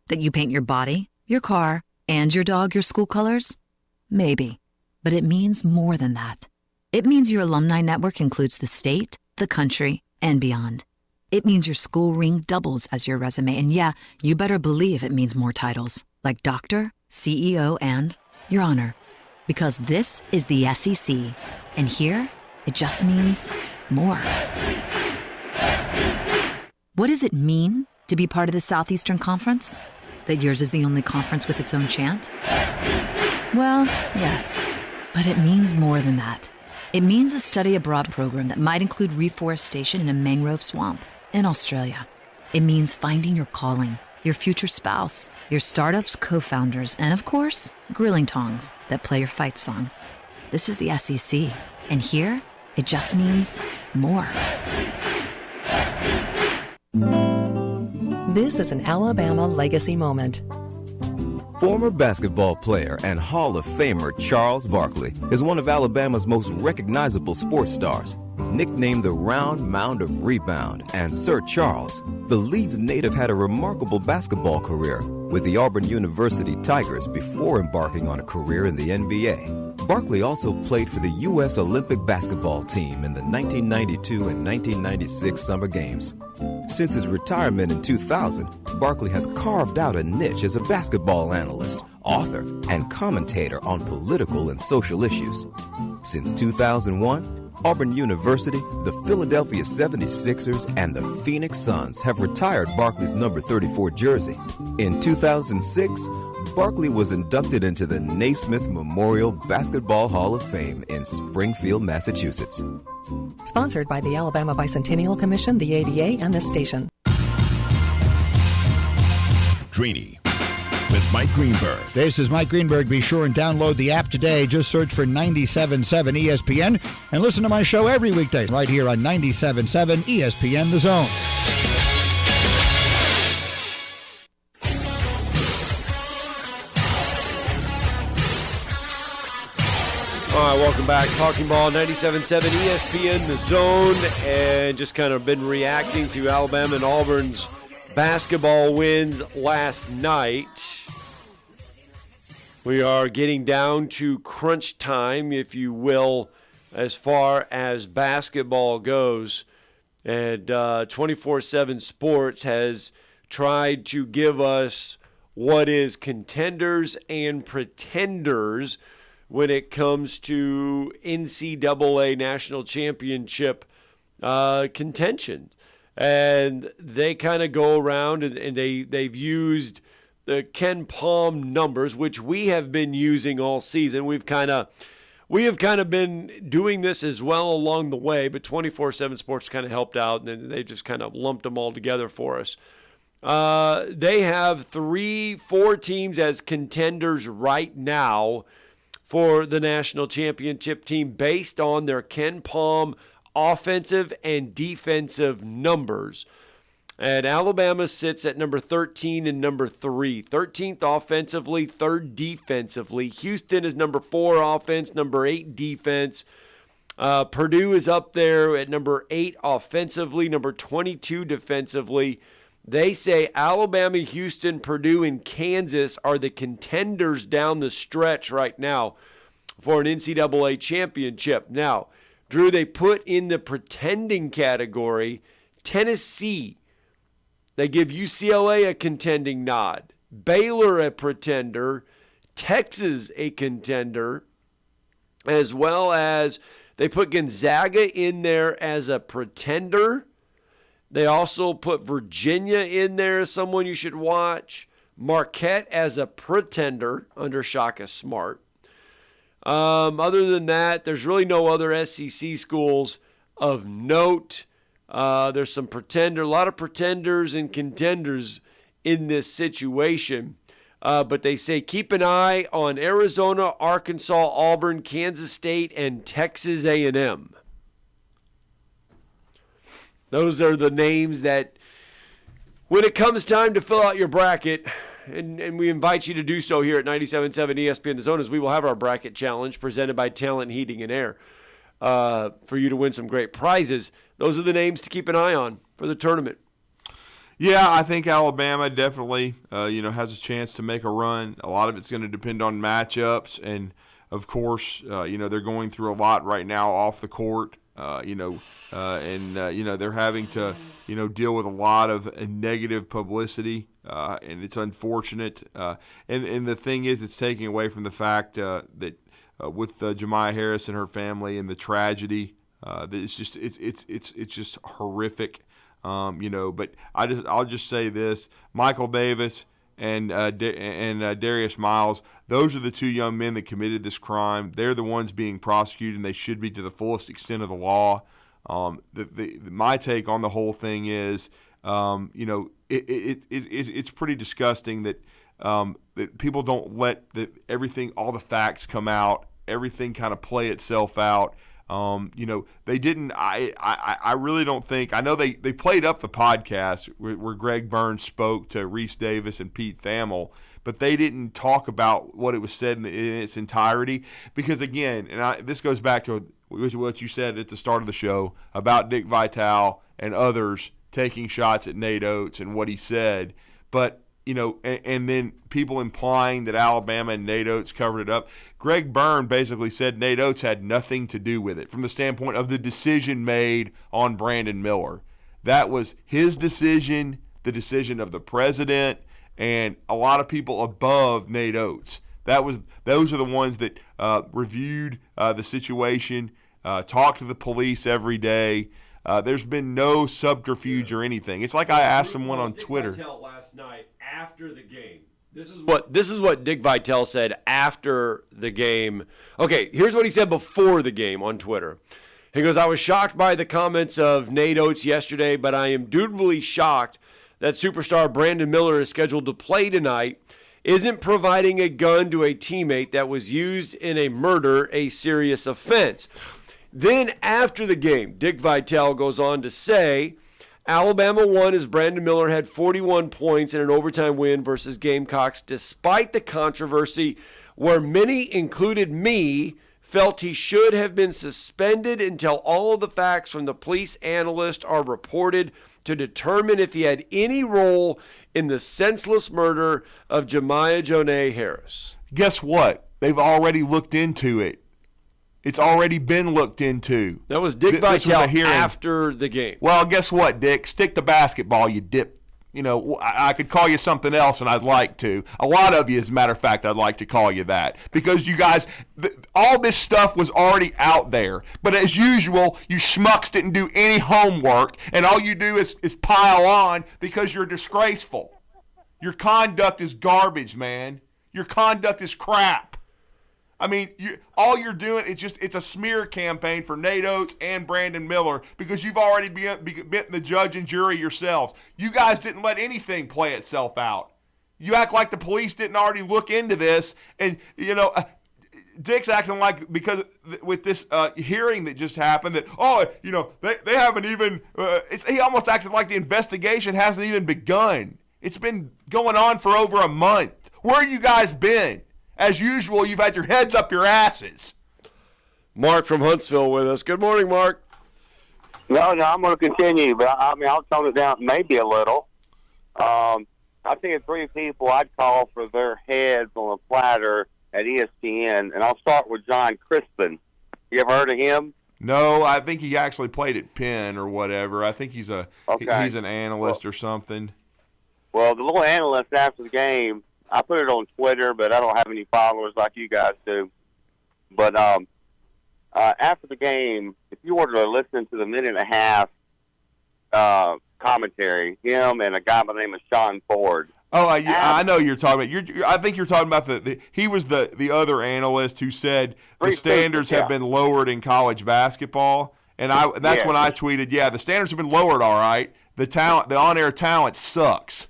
S12: That you paint your body, your car, and your dog your school colors? Maybe. But it means more than that. It means your alumni network includes the state, the country, and beyond. It means your school ring doubles as your resume, and yeah, you better believe it means more titles, like doctor, CEO, and your honor. Because this is the SEC, and here, it just means more. What does it mean to be part of the Southeastern Conference? That yours is the only conference with its own chant? Well, yes, but it means more than that. It means a study abroad program that might include reforestation in a mangrove swamp in Australia. It means finding your calling, your future spouse, your startup's co-founders, and of course, grilling tongs that play your fight song. This is the SEC, and here, it just means more.
S13: This is an Alabama legacy moment.
S14: Former basketball player and Hall of Famer Charles Barkley is one of Alabama's most recognizable sports stars. Nicknamed the Round Mound of Rebound and Sir Charles, the Leeds native had a remarkable basketball career with the Auburn University Tigers before embarking on a career in the NBA. Barkley also played for the U.S. Olympic basketball team in the 1992 and 1996 Summer Games. Since his retirement in 2000, Barkley has carved out a niche as a basketball analyst, author, and commentator on political and social issues. Since 2001, Auburn University, the Philadelphia 76ers, and the Phoenix Suns have retired Barkley's number 34 jersey. In 2006, Barkley was inducted into the Naismith Memorial Basketball Hall of Fame in Springfield, Massachusetts.
S13: Sponsored by the Alabama Bicentennial Commission, the ABA, and this station.
S15: Greeny with Mike Greenberg.
S16: This is Mike Greenberg. Be sure and download the app today. Just search for 97.7 ESPN and listen to my show every weekday right here on 97.7 ESPN The Zone.
S2: All right, welcome back. Talking Ball, 97.7 ESPN The Zone, and just kind of been reacting to Alabama and Auburn's basketball wins last night. We are getting down to crunch time, if you will, as far as basketball goes. And 24/7 Sports has tried to give us what is contenders and pretenders when it comes to NCAA National Championship contention. And they kind of go around and they've used the Ken Palm numbers, which we have been using all season. We have kind of been doing this as well along the way, but 24/7 Sports kind of helped out, and they just kind of lumped them all together for us. They have 4 teams as contenders right now for the national championship team based on their Ken Palm offensive and defensive numbers. And Alabama sits at number 13 and number 3. 13th offensively, 3rd defensively. Houston is number 4 offense, number 8 defense. Purdue is up there at number 8 offensively, number 22 defensively. They say Alabama, Houston, Purdue, and Kansas are the contenders down the stretch right now for an NCAA championship. Now, Drew, they put in the pretending category Tennessee. They give UCLA a contending nod, Baylor a pretender, Texas a contender, as well as they put Gonzaga in there as a pretender. They also put Virginia in there as someone you should watch. Marquette as a pretender under Shaka Smart. Other than that, there's really no other SEC schools of note. There's a lot of pretenders and contenders in this situation. But they say keep an eye on Arizona, Arkansas, Auburn, Kansas State, and Texas A&M. Those are the names that, when it comes time to fill out your bracket, and we invite you to do so here at 97.7 ESPN The Zone, as we will have our bracket challenge presented by Talent Heating and Air for you to win some great prizes. Those are the names to keep an eye on for the tournament.
S6: Yeah, I think Alabama definitely has a chance to make a run. A lot of it's going to depend on matchups, and of course, they're going through a lot right now off the court. They're having to, deal with a lot of negative publicity, and it's unfortunate. And the thing is, it's taking away from the fact that with Jemiah Harris and her family and the tragedy, it's just horrific. But I'll just say this: Michael Davis and Darius Miles, those are the 2 young men that committed this crime. They're the ones being prosecuted, and they should be to the fullest extent of the law. My take on the whole thing is, it's pretty disgusting that people don't let everything, all the facts come out, everything kind of play itself out. They didn't. I really don't think. I know they played up the podcast where Greg Burns spoke to Reese Davis and Pete Thamel, but they didn't talk about what it was said in its entirety. Because again, this goes back to what you said at the start of the show about Dick Vitale and others taking shots at Nate Oates and what he said. But and then people implying that Alabama and Nate Oates covered it up. Greg Byrne basically said Nate Oates had nothing to do with it from the standpoint of the decision made on Brandon Miller. That was his decision, the decision of the president, and a lot of people above Nate Oates. Those are the ones that reviewed the situation, talked to the police every day. There's been no subterfuge or anything. It's like I asked someone on Twitter
S2: last night after the game. This is what Dick Vitale said after the game. Okay, here's what he said before the game on Twitter. He goes, "I was shocked by the comments of Nate Oates yesterday, but I am dutifully shocked that superstar Brandon Miller is scheduled to play tonight, isn't providing a gun to a teammate that was used in a murder a serious offense." Then after the game, Dick Vitale goes on to say, Alabama won as Brandon Miller had 41 points in an overtime win versus Gamecocks, despite the controversy where many, included me, felt he should have been suspended until all of the facts from the police analyst are reported to determine if he had any role in the senseless murder of Jemiah Jonah Harris.
S6: Guess what? They've already looked into it. It's already been looked into.
S2: That was Dick Vitale after the game.
S6: Well, guess what, Dick? Stick to basketball, you dip. I could call you something else, and I'd like to. A lot of you, as a matter of fact, I'd like to call you that. Because you guys, all this stuff was already out there. But as usual, you schmucks didn't do any homework, and all you do is pile on because you're disgraceful. Your conduct is garbage, man. Your conduct is crap. I mean, all you're doing is it's a smear campaign for Nate Oates and Brandon Miller because you've already bitten the judge and jury yourselves. You guys didn't let anything play itself out. You act like the police didn't already look into this. And, Dick's acting like because with this hearing that just happened that, they haven't even he almost acted like the investigation hasn't even begun. It's been going on for over a month. Where have you guys been? As usual, you've had your heads up your asses.
S2: Mark from Huntsville with us. Good morning, Mark.
S17: No, I'm going to continue, but I'll tone it down maybe a little. I think of three people I'd call for their heads on a platter at ESPN, and I'll start with John Crispin. You ever heard of him?
S6: No, I think he actually played at Penn or whatever. I think he's he's an analyst or something.
S17: Well, the little analyst after the game, I put it on Twitter, but I don't have any followers like you guys do. But after the game, if you were to listen to the minute-and-a-half commentary, him and a guy by the name of Sean Ford.
S6: Oh, yeah, I know you're talking about. I think you're talking about he was the other analyst who said the standards have been lowered in college basketball, and that's when I tweeted, the standards have been lowered, all right. The on-air talent sucks.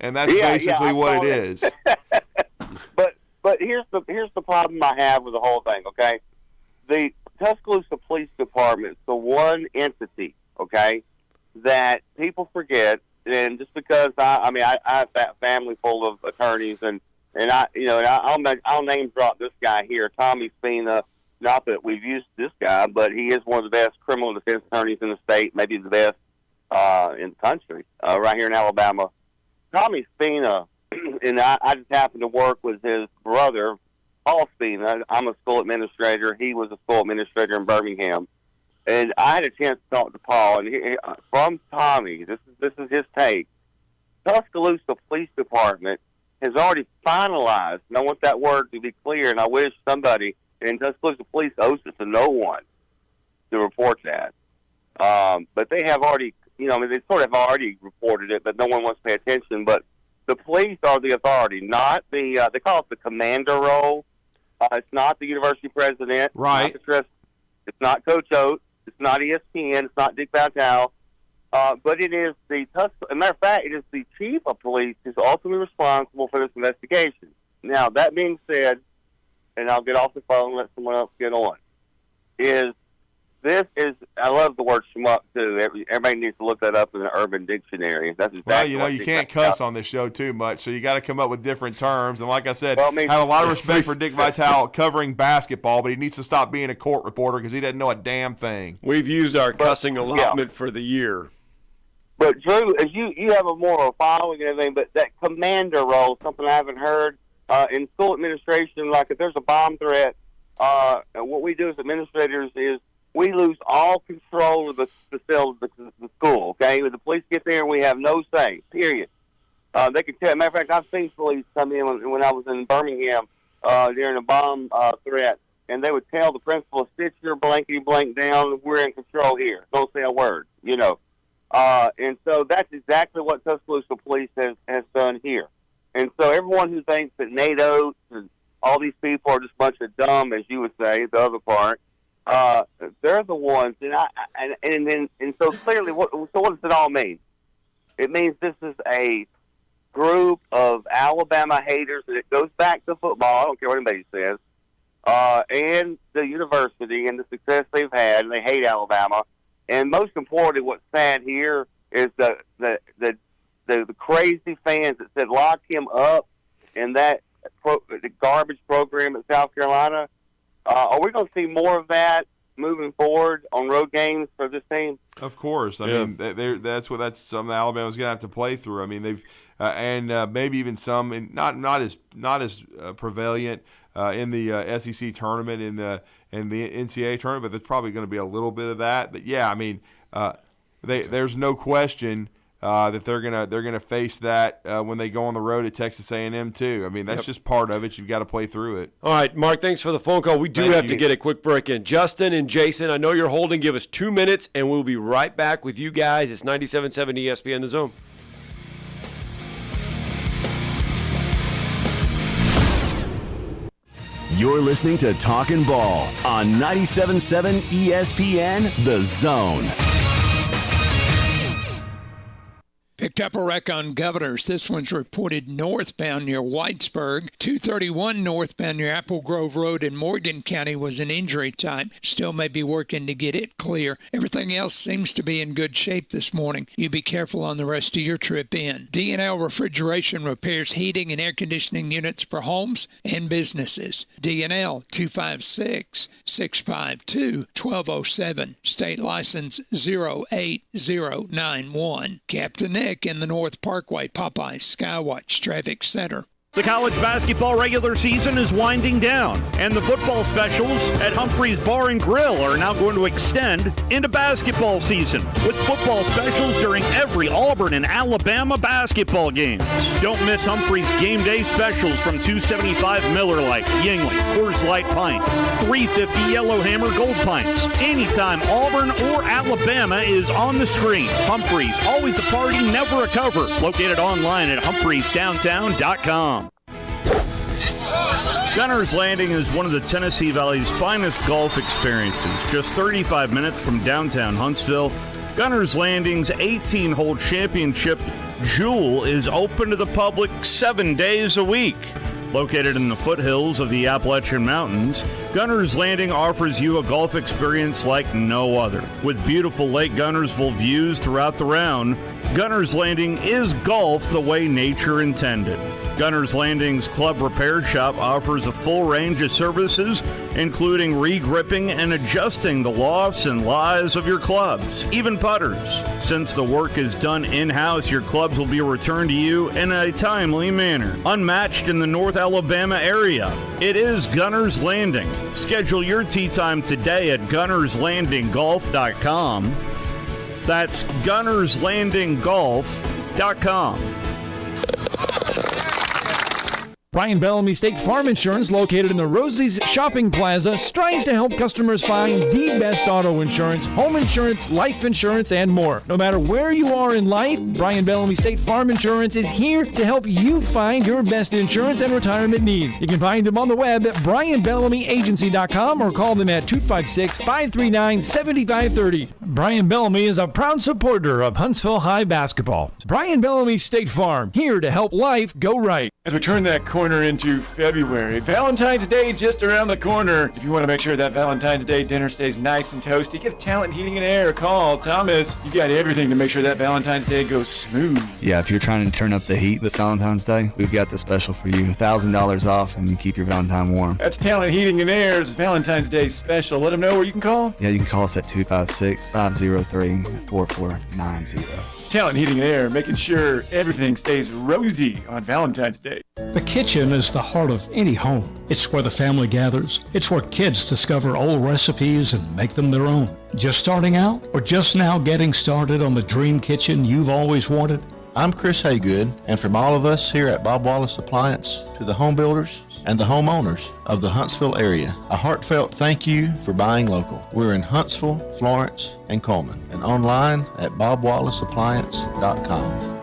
S6: And that's basically what it is.
S17: But here's the problem I have with the whole thing, okay? The Tuscaloosa Police Department is the one entity, okay, that people forget. And just because I have that family full of attorneys, and I'll name drop this guy here, Tommy Spina. Not that we've used this guy, but he is one of the best criminal defense attorneys in the state, maybe the best in the country, right here in Alabama. Tommy Spina, and I just happened to work with his brother, Paul Spina. I'm a school administrator. He was a school administrator in Birmingham. And I had a chance to talk to Paul, and from Tommy, this is his take. Tuscaloosa Police Department has already finalized, and I want that word to be clear, and I wish somebody in Tuscaloosa Police owes it to no one to report that. But they have already, they sort of already reported it, but no one wants to pay attention. But the police are the authority, not they call it the commander role. It's not the university president.
S6: Right.
S17: It's not Coach Oates. It's not ESPN. It's not Dick Vitale. But it is as a matter of fact, it is the chief of police who's ultimately responsible for this investigation. Now, that being said, and I'll get off the phone and let someone else get on, I love the word schmuck, too. Everybody needs to look that up in the Urban Dictionary. That's exactly
S6: you can't cuss on this show too much, so you got to come up with different terms. And like I said, have a lot of respect for Dick Vitale covering basketball, but he needs to stop being a court reporter because he doesn't know a damn thing.
S2: We've used our cussing allotment for the year.
S17: But Drew, as you have a more of a following and everything, but that commander role, something I haven't heard in school administration. Like if there's a bomb threat, what we do as administrators is we lose all control of the facility, the school. Okay, when the police get there, and we have no say. Period. They can tell. Matter of fact, I've seen police come in when I was in Birmingham during a bomb threat, and they would tell the principal, "Sit your blankety blank down. We're in control here. Don't say a word." You know. And so that's exactly what Tuscaloosa Police has done here. And so everyone who thinks that NATO and all these people are just a bunch of dumb, as you would say, the other part, they're the ones. And so clearly, what does it all mean? It means this is a group of Alabama haters, and it goes back to football. I don't care what anybody says, and the university and the success they've had, and they hate Alabama. And most importantly, what's sad here is the crazy fans that said lock him up in that the garbage program at South Carolina. Are we going to see more of that moving forward on road games for this team?
S6: Of course. I mean, that's something Alabama's going to have to play through. I mean, they've and maybe even some not as prevalent in the SEC tournament in the NCAA tournament, but there's probably going to be a little bit of that. But yeah, I mean, there's no question that they're gonna face that when they go on the road at Texas A&M too. I mean, that's just part of it. You've got to play through it.
S2: All right, Mark, thanks for the phone call. We do have to get a quick break in. Justin and Jason, I know you're holding. Give us 2 minutes, and we'll be right back with you guys. It's 97.7 ESPN The Zone.
S1: You're listening to Talkin' Ball on 97.7 ESPN The Zone.
S11: Picked up a wreck on Governors. This one's reported northbound near Whitesburg. 231 northbound near Apple Grove Road in Morgan County was an injury type. Still may be working to get it clear. Everything else seems to be in good shape this morning. You be careful on the rest of your trip in. D&L Refrigeration repairs heating and air conditioning units for homes and businesses. D&L 256-652-1207. State license 08091. Captain Nick in the North Parkway, Popeyes Skywatch Traffic Center.
S18: The college basketball regular season is winding down, and the football specials at Humphrey's Bar and Grill are now going to extend into basketball season with football specials during every Auburn and Alabama basketball games. Don't miss Humphrey's game day specials from $2.75 Miller Lite, Yingling, Coors Light pints, $3.50 Yellowhammer Gold pints. Anytime Auburn or Alabama is on the screen. Humphrey's, always a party, never a cover. Located online at humphreysdowntown.com. Gunner's Landing is one of the Tennessee Valley's finest golf experiences. Just 35 minutes from downtown Huntsville, Gunner's Landing's 18-hole championship Jewel is open to the public 7 days a week. Located in the foothills of the Appalachian Mountains, Gunner's Landing offers you a golf experience like no other. With beautiful Lake Gunnersville views throughout the round, Gunner's Landing is golf the way nature intended. Gunner's Landing's Club Repair Shop offers a full range of services, including re-gripping and adjusting the lofts and lies of your clubs, even putters. Since the work is done in-house, your clubs will be returned to you in a timely manner. Unmatched in the North Alabama area, it is Gunner's Landing. Schedule your tee time today at gunnerslandinggolf.com. That's gunnerslandinggolf.com.
S19: Brian Bellamy State Farm Insurance, located in the Rosie's Shopping Plaza, strives to help customers find the best auto insurance, home insurance, life insurance, and more. No matter where you are in life, Brian Bellamy State Farm Insurance is here to help you find your best insurance and retirement needs. You can find them on the web at brianbellamyagency.com or call them at 256-539-7530. Brian Bellamy is a proud supporter of Huntsville High basketball. Brian Bellamy State Farm, here to help life go right.
S2: As we turn that corner into February, Valentine's Day just around the corner. If you want to make sure that Valentine's Day dinner stays nice and toasty, give Talent Heating and Air a call. Thomas, you got everything to make sure that Valentine's Day goes smooth.
S20: Yeah, if you're trying to turn up the heat this Valentine's Day, we've got the special for you. $1,000 off and you keep your Valentine warm.
S2: That's Talent Heating and Air's Valentine's Day special. Let them know where you can call.
S20: Yeah, you can call us at 256-503-4490.
S21: Talent Heating and Air, making sure everything stays rosy on Valentine's Day.
S22: The kitchen is the heart of any home. It's where the family gathers. It's where kids discover old recipes and make them their own. Just starting out or just now getting started on the dream kitchen you've always wanted?
S23: I'm Chris Haygood, and from all of us here at Bob Wallace Appliance to the home builders and the homeowners of the Huntsville area, a heartfelt thank you for buying local. We're in Huntsville, Florence, and Coleman, and online at bobwallaceappliance.com.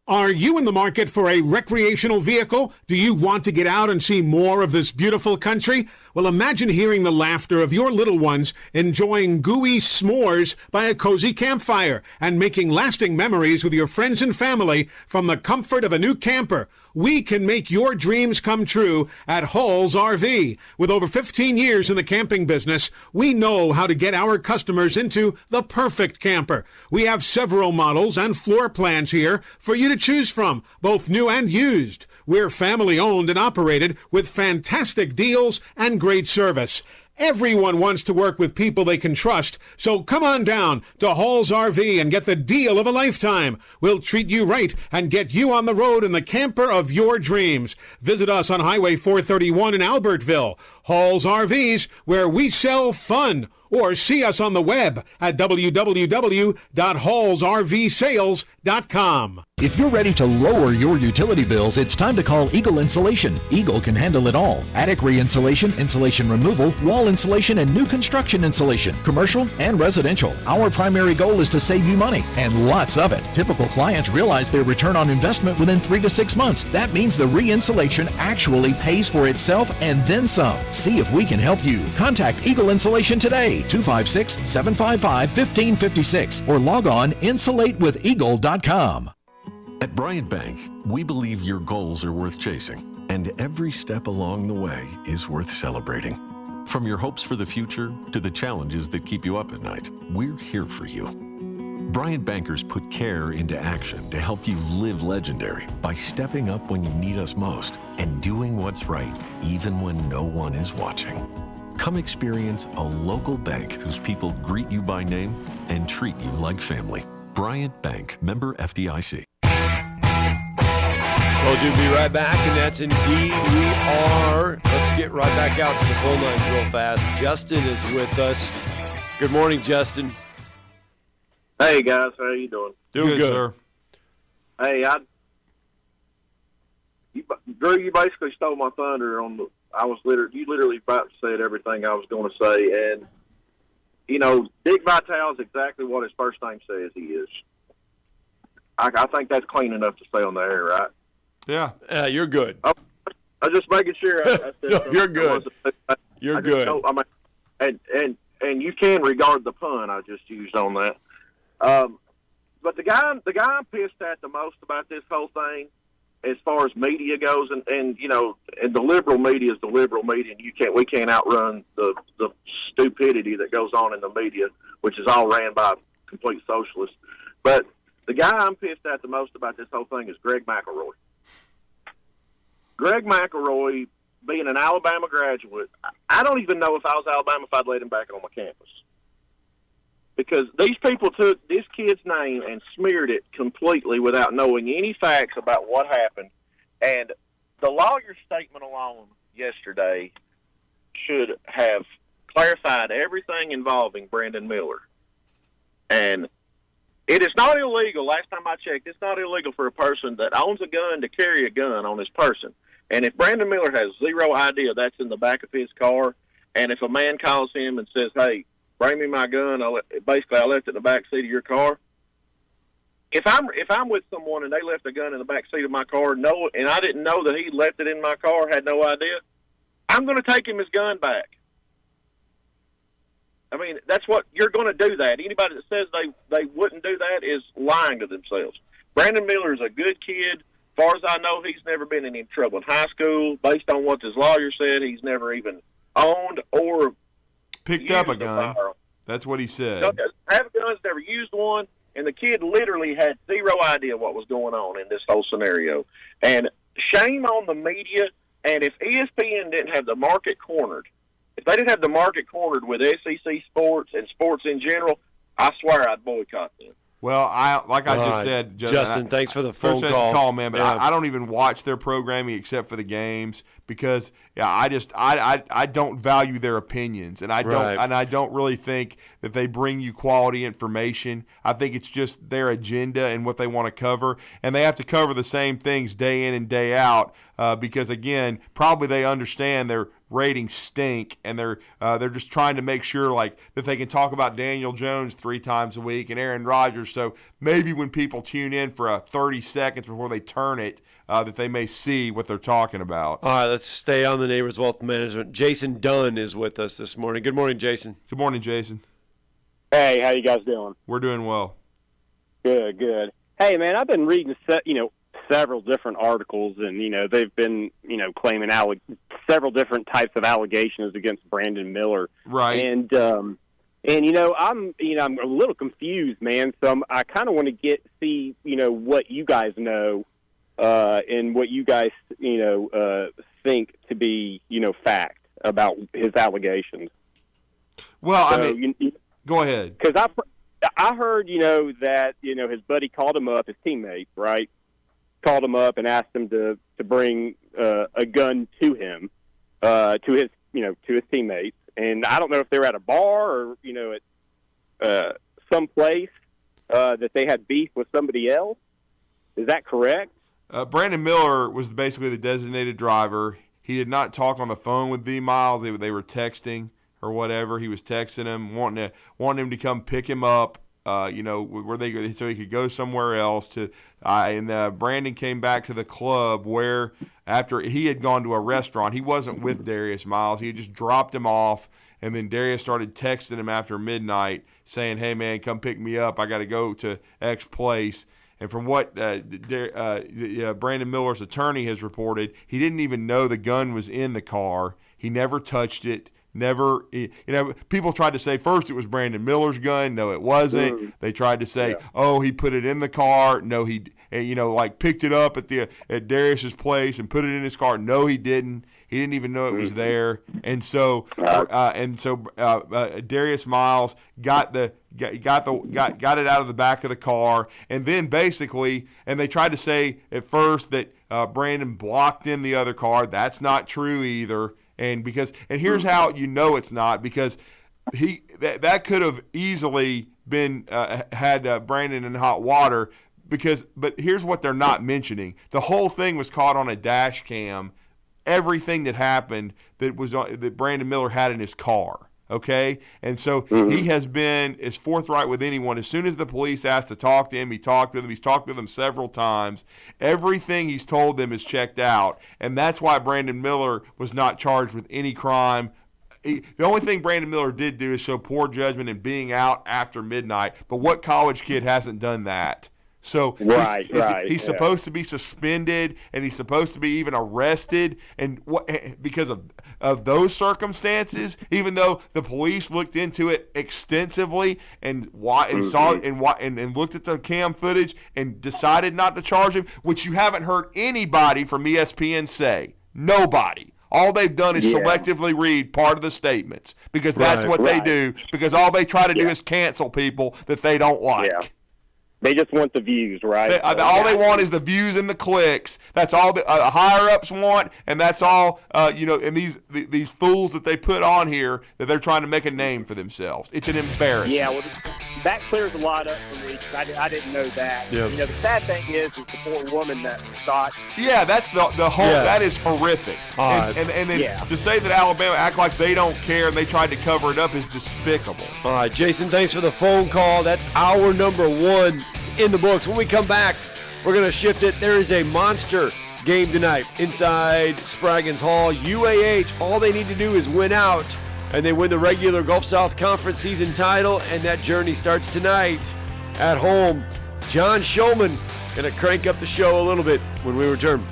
S24: Are you in the market for a recreational vehicle? Do you want to get out and see more of this beautiful country? Well, imagine hearing the laughter of your little ones enjoying gooey s'mores by a cozy campfire and making lasting memories with your friends and family from the comfort of a new camper. We can make your dreams come true at Hall's RV. With over 15 years in the camping business, we know how to get our customers into the perfect camper. We have several models and floor plans here for you to choose from, both new and used. We're family owned and operated with fantastic deals and great service. Everyone wants to work with people they can trust, so come on down to Hall's RV and get the deal of a lifetime. We'll treat you right and get you on the road in the camper of your dreams. Visit us on Highway 431 in Albertville. Hall's RVs, where we sell fun. Or see us on the web at www.hallsrvsales.com.
S7: If you're ready to lower your utility bills, it's time to call Eagle Insulation. Eagle can handle it all. Attic re-insulation, insulation removal, wall insulation, and new construction insulation, commercial and residential. Our primary goal is to save you money, and lots of it. Typical clients realize their return on investment within 3 to 6 months. That means the re-insulation actually pays for itself and then some. See if we can help you. Contact Eagle Insulation today, 256-755-1556, or log on insulatewitheagle.com.
S25: At Bryant Bank, we believe your goals are worth chasing, and every step along the way is worth celebrating. From your hopes for the future to the challenges that keep you up at night, we're here for you. Bryant Bankers put care into action to help you live legendary by stepping up when you need us most and doing what's right even when no one is watching. Come experience a local bank whose people greet you by name and treat you like family. Bryant Bank, member FDIC.
S2: Told you to be right back, and that's indeed we are. Let's get right back out to the phone lines real fast. Justin is with us. Good morning, Justin.
S26: Hey, guys. How you doing?
S2: Doing good, sir.
S26: Hey, Drew, you basically stole my thunder on the. You literally about to say everything I was going to say, and Dick Vitale is exactly what his first name says he is. I think that's clean enough to stay on the air, right?
S2: Yeah, you're good.
S26: I'm just making sure.
S2: No, you're good. You're good.
S26: And you can regard the pun I just used on that. But the guy I'm pissed at the most about this whole thing, as far as media goes, and the liberal media is the liberal media, and we can't outrun the stupidity that goes on in the media, which is all ran by complete socialists. But the guy I'm pissed at the most about this whole thing is Greg McElroy. Greg McElroy, being an Alabama graduate, I don't even know if I was Alabama if I'd let him back on my campus. Because these people took this kid's name and smeared it completely without knowing any facts about what happened. And the lawyer's statement alone yesterday should have clarified everything involving Brandon Miller. And it is not illegal, last time I checked, it's not illegal for a person that owns a gun to carry a gun on his person. And if Brandon Miller has zero idea that's in the back of his car, and if a man calls him and says, hey, bring me my gun, I left it in the back seat of your car. If I'm with someone and they left a gun in the back seat of my car, and I didn't know that he left it in my car, had no idea, I'm going to take him his gun back. I mean, that's what you're going to do. That anybody that says they wouldn't do that is lying to themselves. Brandon Miller is a good kid. As far as I know, he's never been in any trouble in high school. Based on what his lawyer said, he's never even owned or
S6: picked up a gun. That's what he said.
S26: Have a gun, never used one, and the kid literally had zero idea what was going on in this whole scenario. And shame on the media. And if ESPN didn't have the market cornered, if they didn't have the market cornered with SEC sports and sports in general, I swear I'd boycott them.
S6: Well, I just said,
S2: Justin, thanks for the phone
S6: call, man. But I don't even watch their programming except for the games because I don't value their opinions, and I don't really think that they bring you quality information. I think it's just their agenda and what they want to cover, and they have to cover the same things day in and day out because again, probably they understand their ratings stink, and they're just trying to make sure like that they can talk about Daniel Jones 3 times a week and Aaron Rodgers. So maybe when people tune in for 30 seconds before they turn it, that they may see what they're talking about.
S2: All right, let's stay on the Neighbors Wealth Management. Jason Dunn is with us this morning. Good morning, Jason.
S6: Good morning, Jason.
S3: Hey, how you guys doing?
S6: We're doing well.
S3: Good. Hey, man, I've been reading several different articles, and they've been claiming several different types of allegations against Brandon Miller.
S6: Right.
S3: And I'm a little confused, man. So I kind of want to see what you guys know and what you guys think to be fact about his allegations.
S6: Well,
S3: so,
S6: go ahead.
S3: Because I heard that his buddy called him up, his teammate, right? Called him up and asked him to bring a gun to him, to his teammates. And I don't know if they were at a bar or at some place that they had beef with somebody else. Is that correct?
S6: Brandon Miller was basically the designated driver. He did not talk on the phone with D. Miles. They were texting or whatever. He was texting him, wanting him to come pick him up. So he could go somewhere else and Brandon came back to the club where after he had gone to a restaurant, he wasn't with Darius Miles. He had just dropped him off, and then Darius started texting him after midnight saying, "Hey man, come pick me up. I got to go to X place." And from what Brandon Miller's attorney has reported, he didn't even know the gun was in the car. He never touched it. Never, people tried to say first it was Brandon Miller's gun. No, it wasn't. They tried to say, oh, he put it in the car. No, he, picked it up at Darius's place and put it in his car. No, he didn't. He didn't even know it was there. And so Darius Miles got it out of the back of the car, and then basically, and they tried to say at first that Brandon blocked in the other car. That's not true either. And here's how it's not, because that could have easily been had Brandon in hot water, but here's what they're not mentioning: the whole thing was caught on a dash cam. Everything that happened that Brandon Miller had in his car. Okay, and so he has been as forthright with anyone. As soon as the police asked to talk to him, he talked to them. He's talked to them several times. Everything he's told them is checked out, and that's why Brandon Miller was not charged with any crime. The only thing Brandon Miller did do is show poor judgment in being out after midnight, but what college kid hasn't done that? So he's supposed to be suspended, and he's supposed to be even arrested, and because of those circumstances, even though the police looked into it extensively and saw it and looked at the cam footage and decided not to charge him, which you haven't heard anybody from ESPN say. Nobody. All they've done is selectively read part of the statements, because that's what they do, because all they try to do is cancel people that they don't like.
S3: Yeah. They just want the views, right?
S6: All they want is the views and the clicks. That's all the higher-ups want, and that's all, and these fools that they put on here that they're trying to make a name for themselves. It's an embarrassment.
S3: Yeah, well, that clears a lot up for me, because I didn't know that.
S6: Yeah.
S3: The sad thing is the poor woman that thought.
S6: Yeah, that's the whole, that is horrific. And then to say that Alabama act like they don't care and they tried to cover it up is despicable.
S2: All right, Jason, thanks for the phone call. That's hour number 1 in the books. When we come back, we're going to shift it. There is a monster game tonight inside Spraggins Hall. UAH, all they need to do is win out, and they win the regular Gulf South Conference season title, and that journey starts tonight at home. John Shulman going to crank up the show a little bit when we return.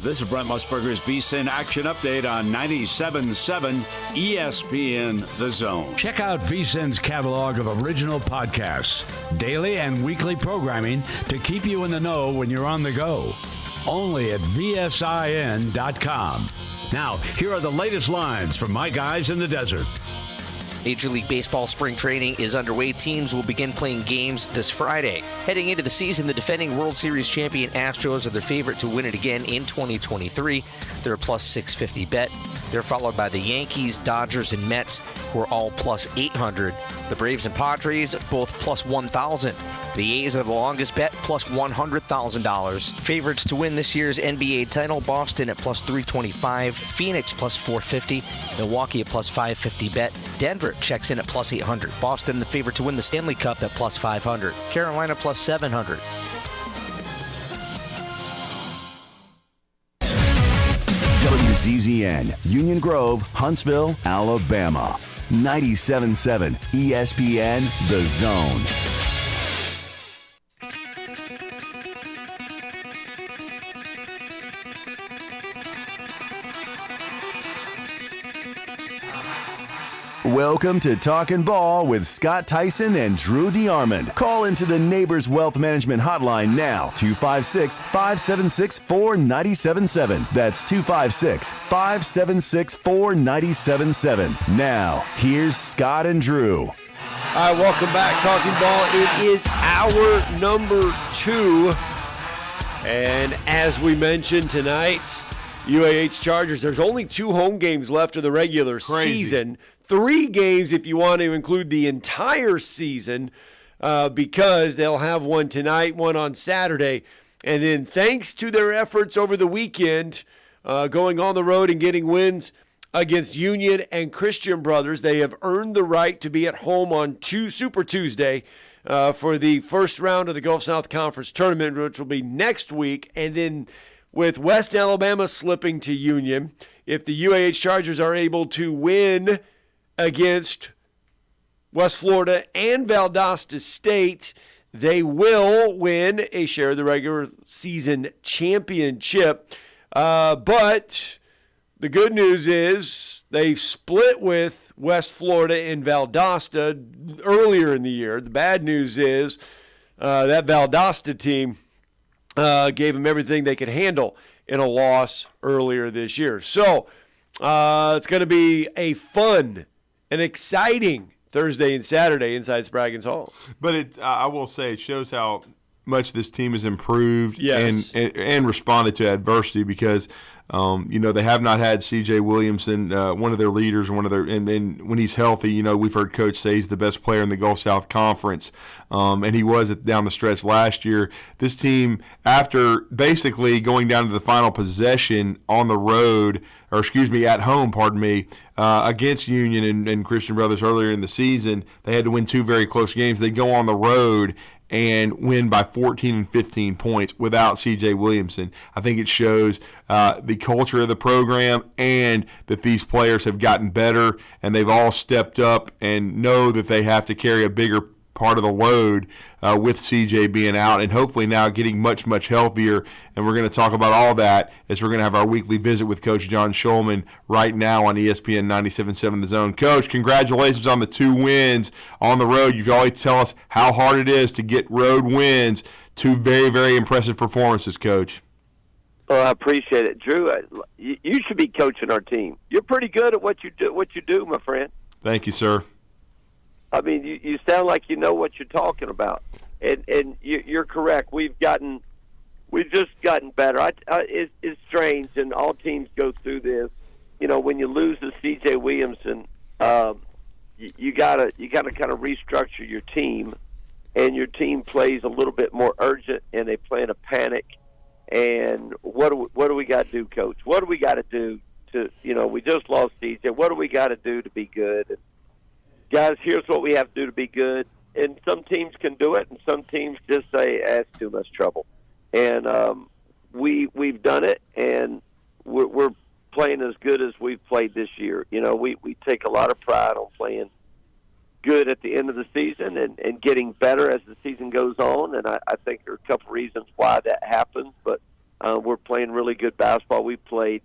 S4: This is Brent Musburger's VSiN Action Update on 97.7 ESPN The Zone.
S5: Check out VSiN's catalog of original podcasts, daily and weekly programming to keep you in the know when you're on the go. Only at VSIN.com. Now, here are the latest lines from my guys in the desert.
S8: Major League Baseball spring training is underway. Teams will begin playing games this Friday. Heading into the season, the defending World Series champion Astros are their favorite to win it again in 2023. They're a plus 650 bet. They're followed by the Yankees, Dodgers, and Mets, who are all plus 800. The Braves and Padres, both plus 1,000. The A's are the longest bet, plus $100,000. Favorites to win this year's NBA title, Boston at plus 325, Phoenix plus 450, Milwaukee at plus 550 bet, Denver checks in at plus 800. Boston the favorite to win the Stanley Cup at plus 500, Carolina plus 700.
S1: WZZN, Union Grove, Huntsville, Alabama. 97.7 ESPN The Zone. Welcome to Talkin' Ball with Scott Theisen and Drew DeArmond. Call into the Neighbors Wealth Management Hotline now, 256-576-4977. That's 256-576-4977. Now, here's Scott and Drew.
S2: All right, welcome back, Talking Ball. It is hour number 2. And as we mentioned tonight, UAH Chargers, there's only 2 home games left of the regular season. 3 games if you want to include the entire season, because they'll have one tonight, one on Saturday. And then thanks to their efforts over the weekend, going on the road and getting wins against Union and Christian Brothers, they have earned the right to be at home on Super Tuesday for the first round of the Gulf South Conference Tournament, which will be next week. And then with West Alabama slipping to Union, if the UAH Chargers are able to win against West Florida and Valdosta State, they will win a share of the regular season championship. But the good news is they split with West Florida and Valdosta earlier in the year. The bad news is that Valdosta team gave them everything they could handle in a loss earlier this year. So it's going to be a fun and exciting Thursday and Saturday inside Spraggins Hall.
S6: But I will say, it shows how much this team has improved and responded to adversity, because they have not had C.J. Williamson, one of their leaders, and then when he's healthy, we've heard Coach say he's the best player in the Gulf South Conference, and he was down the stretch last year. This team, after basically going down to the final possession on the road, at home, against Union and Christian Brothers earlier in the season, they had to win 2 very close games. They go on the road and win by 14 and 15 points without C.J. Williamson. I think it shows the culture of the program, and that these players have gotten better, and they've all stepped up and know that they have to carry a bigger part of the load with CJ being out, and hopefully now getting much, much healthier. And we're going to talk about all that as we're going to have our weekly visit with Coach John Schulman right now on ESPN 97.7 The Zone. Coach, congratulations on the 2 wins on the road. You always tell us how hard it is to get road wins. 2 very, very impressive performances, Coach.
S9: Well, I appreciate it. Drew, you should be coaching our team. You're pretty good at what you do, my friend.
S6: Thank you, sir.
S9: I mean, you sound like you know what you're talking about, and you're correct. We've just gotten better. It's strange, and all teams go through this. When you lose to C.J. Williamson, you gotta kind of restructure your team, and your team plays a little bit more urgent, and they play in a panic. And what do we got to do, Coach? What do we got to do to we just lost C.J. What do we got to do to be good? And guys, here's what we have to do to be good. And some teams can do it, and some teams just say, it's too much trouble. And we've done it, and we're playing as good as we've played this year. We take a lot of pride on playing good at the end of the season and getting better as the season goes on. And I think there are a couple reasons why that happens. But We're playing really good basketball. We played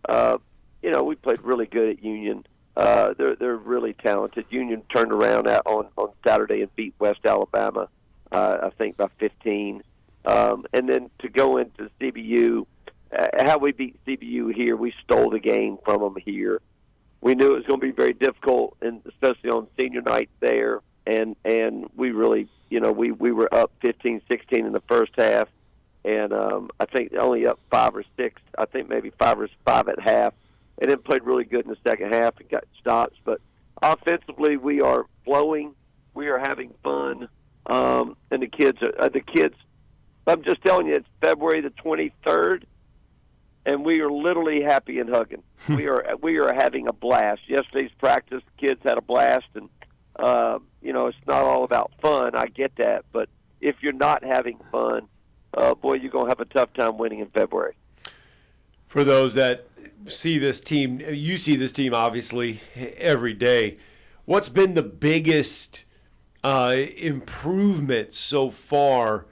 S9: really good at Union. They're really talented. Union turned around on Saturday and beat West Alabama, I think by 15. And then to go into CBU, how we beat CBU here, we stole the game from them here. We knew it was going to be very difficult, and especially on senior night there. And we really, we were up 15-16 in the first half, and I think only up 5 or 6. I think maybe 5 at half, and then played really good in the second half and got stops. But offensively, we are flowing. We are having fun, and the kids. I'm just telling you, it's February the 23rd. And we are literally happy and hugging. We are having a blast. Yesterday's practice, kids had a blast, and it's not all about fun. I get that, but if you're not having fun, boy, you're gonna have a tough time winning in February.
S2: For those that see this team, you see this team obviously every day. What's been the biggest improvement so far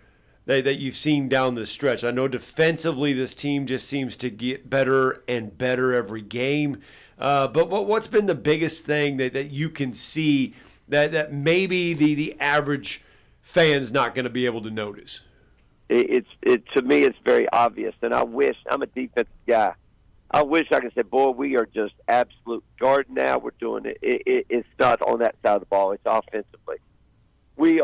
S2: that you've seen down the stretch? I know defensively this team just seems to get better and better every game. But what's been the biggest thing that you can see that maybe the average fan's not going to be able to notice?
S9: To me, it's very obvious, and I wish – I'm a defensive guy. I wish I could say, boy, we are just absolute guard now. We're doing it. It's not on that side of the ball. It's offensively. We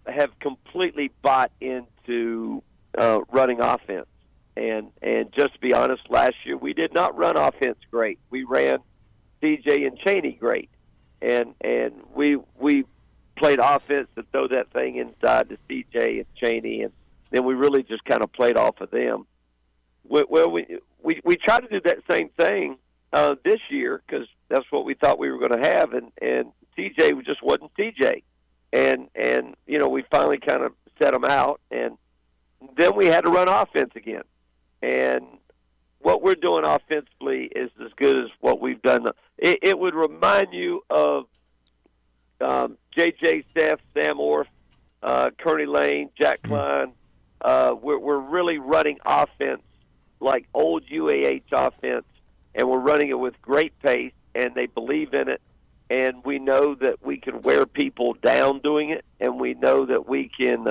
S9: have completely bought into running offense. And just to be honest, last year we did not run offense great. We ran CJ and Chaney great. And we played offense to throw that thing inside to CJ and Chaney, and then we really just kind of played off of them. Well, we tried to do that same thing this year because that's what we thought we were going to have, and CJ just wasn't CJ. And we finally kind of set them out, and then we had to run offense again. And what we're doing offensively is as good as what we've done. It would remind you of J.J. Steph, Sam Orff, Kearney Lane, Jack Klein. We're really running offense like old UAH offense, and we're running it with great pace, and they believe in it. And we know that we can wear people down doing it, and we know that we can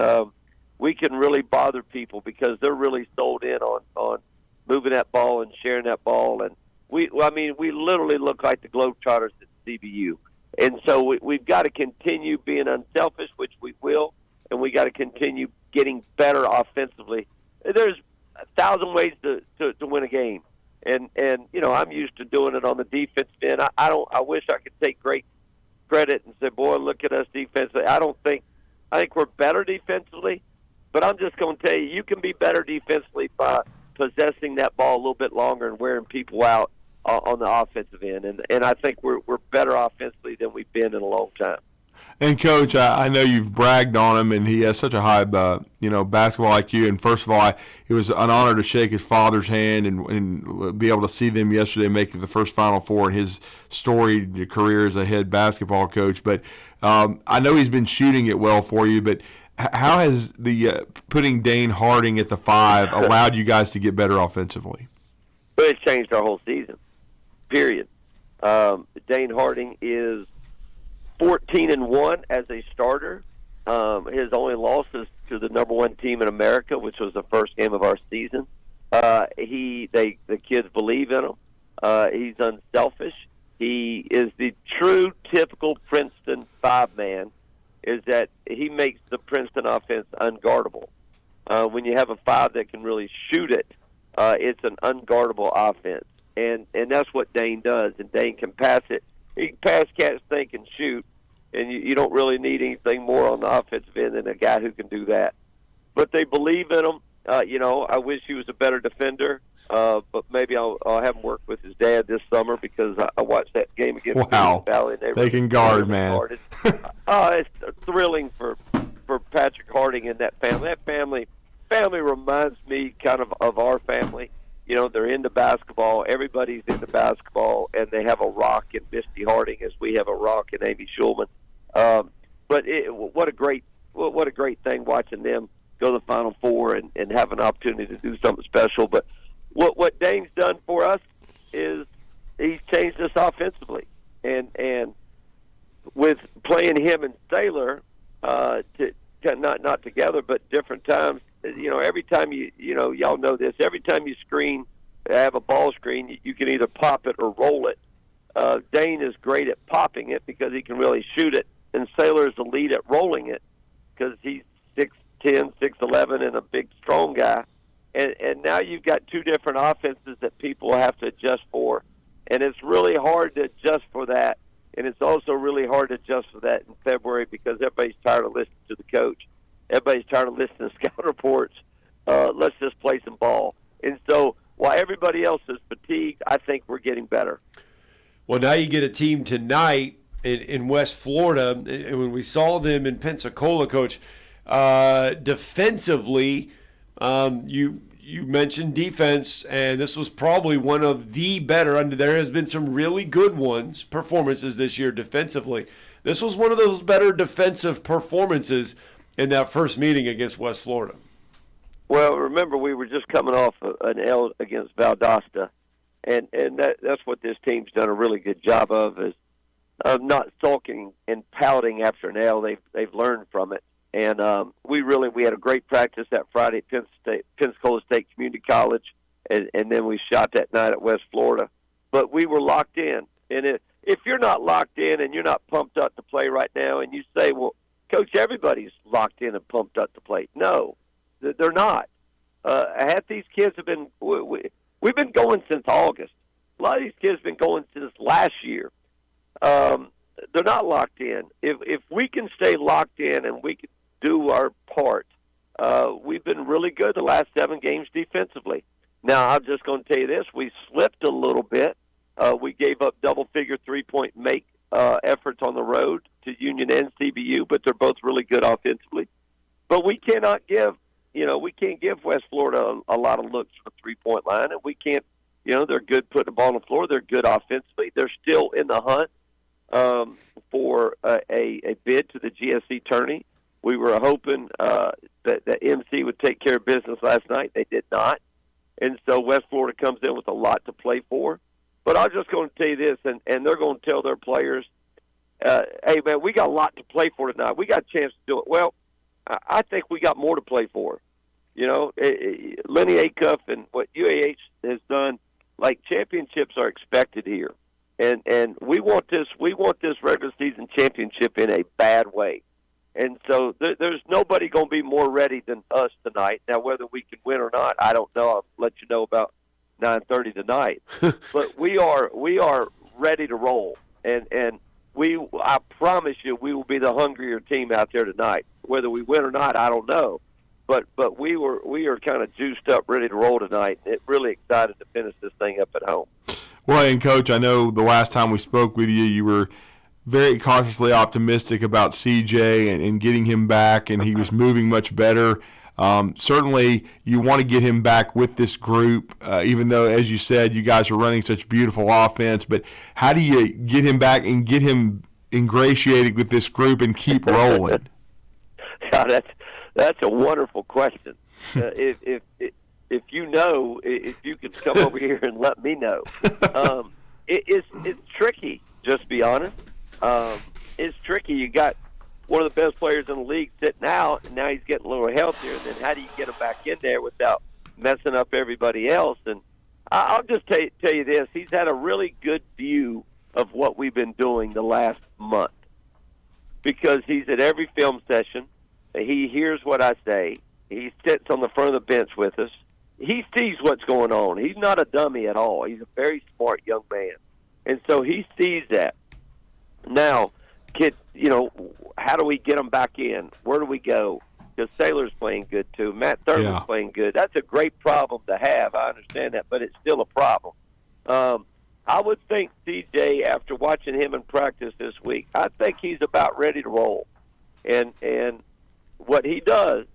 S9: really bother people because they're really sold in on moving that ball and sharing that ball. And we literally look like the Globetrotters at CBU. And so we've got to continue being unselfish, which we will, and we got to continue getting better offensively. There's 1,000 ways to win a game. And I'm used to doing it on the defense end. I wish I could take great credit and say, boy, look at us defensively. I think we're better defensively, but I'm just going to tell you can be better defensively by possessing that ball a little bit longer and wearing people out on the offensive end. And I think we're better offensively than we've been in a long time.
S6: And, Coach, I know you've bragged on him, and he has such a high, basketball IQ. And, first of all, it was an honor to shake his father's hand and be able to see them yesterday make the first Final Four in his storied career as a head basketball coach. But I know he's been shooting it well for you, but how has the putting Dane Harding at the 5 allowed you guys to get better offensively?
S9: Well, it's changed our whole season, period. Dane Harding is 14-1 as a starter. His only loss is to the number 1 team in America, which was the first game of our season. The kids believe in him. He's unselfish. He is the true typical Princeton 5-man, is that he makes the Princeton offense unguardable. When you have a 5 that can really shoot it, it's an unguardable offense. And that's what Dane does. And Dane can pass it. He can pass, catch, think, and shoot, and you don't really need anything more on the offensive end than a guy who can do that. But they believe in him. I wish he was a better defender, but maybe I'll have him work with his dad this summer because I watched that game against Valley.
S6: They can guard, man.
S9: It's thrilling for Patrick Harding and that family. That family reminds me kind of our family. They're into basketball. Everybody's into basketball, and they have a rock in Misty Harding as we have a rock in Amy Schulman. But what a great thing watching them go to the Final Four and have an opportunity to do something special. But what Dane's done for us is he's changed us offensively, and with playing him and Saylor not together but different times. Every time y'all know this. Every time you have a ball screen, you can either pop it or roll it. Dane is great at popping it because he can really shoot it, and Saylor is the lead at rolling it because he's 6'10", 6'11", and a big, strong guy. And now you've got two different offenses that people have to adjust for, and it's really hard to adjust for that. And it's also really hard to adjust for that in February because everybody's tired of listening to the coach. Everybody's tired of listening to scout reports. Let's just play some ball. And so while everybody else is fatigued, I think we're getting better.
S2: Well, now you get a team tonight in West Florida, and when we saw them in Pensacola, Coach, defensively, you mentioned defense, and this was probably one of the better. There has been some really good performances this year defensively. This was one of those better defensive performances in that first meeting against West Florida.
S9: Well, remember, we were just coming off an L against Valdosta, and that's what this team's done a really good job of not sulking and pouting after an L. They've learned from it. And we had a great practice that Friday at Pensacola State Community College, and then we shot that night at West Florida. But we were locked in. And if you're not locked in and you're not pumped up to play right now, and you say, well, Coach, everybody's locked in and pumped up to play. No, they're not. Half these kids have been we've been going since August. A lot of these kids have been going since last year. They're not locked in. If we can stay locked in and we can do our part, we've been really good the last 7 games defensively. Now, I'm just going to tell you this. We slipped a little bit. We gave up double-figure three-point make efforts on the road to Union and CBU, but they're both really good offensively. But we cannot give, we can't give West Florida a lot of looks from the three-point line, and we can't, they're good putting the ball on the floor. They're good offensively. They're still in the hunt for a bid to the GSC tourney. We were hoping that MC would take care of business last night. They did not. And so West Florida comes in with a lot to play for. But I'm just going to tell you this, and they're going to tell their players, hey, man, we got a lot to play for tonight. We got a chance to do it. Well, I think we got more to play for. Lenny Acuff and what UAH has done, like championships are expected here. And we want this regular season championship in a bad way. And so there's nobody going to be more ready than us tonight. Now, whether we can win or not, I don't know. I'll let you know about 9:30 tonight. But we are ready to roll. And I promise you, we will be the hungrier team out there tonight. Whether we win or not, I don't know. But we are kind of juiced up, ready to roll tonight. And really excited to finish this thing up at home.
S6: Well, and Coach, I know the last time we spoke with you, you were very cautiously optimistic about CJ and getting him back, and he was moving much better. Certainly, you want to get him back with this group, even though, as you said, you guys are running such beautiful offense. But how do you get him back and get him ingratiated with this group and keep rolling?
S9: God, that's a wonderful question. If you could come over here and let me know. It's tricky, just to be honest. It's tricky. You got one of the best players in the league sitting out, and now he's getting a little healthier. And then how do you get him back in there without messing up everybody else? And I'll just tell you this. He's had a really good view of what we've been doing the last month because he's at every film session. He hears what I say. He sits on the front of the bench with us. He sees what's going on. He's not a dummy at all. He's a very smart young man. And so he sees that. Now, how do we get him back in? Where do we go? Because Saylor's playing good, too. Matt Thurman's playing good. That's a great problem to have. I understand that, but it's still a problem. I would think CJ, after watching him in practice this week, I think he's about ready to roll. And what he does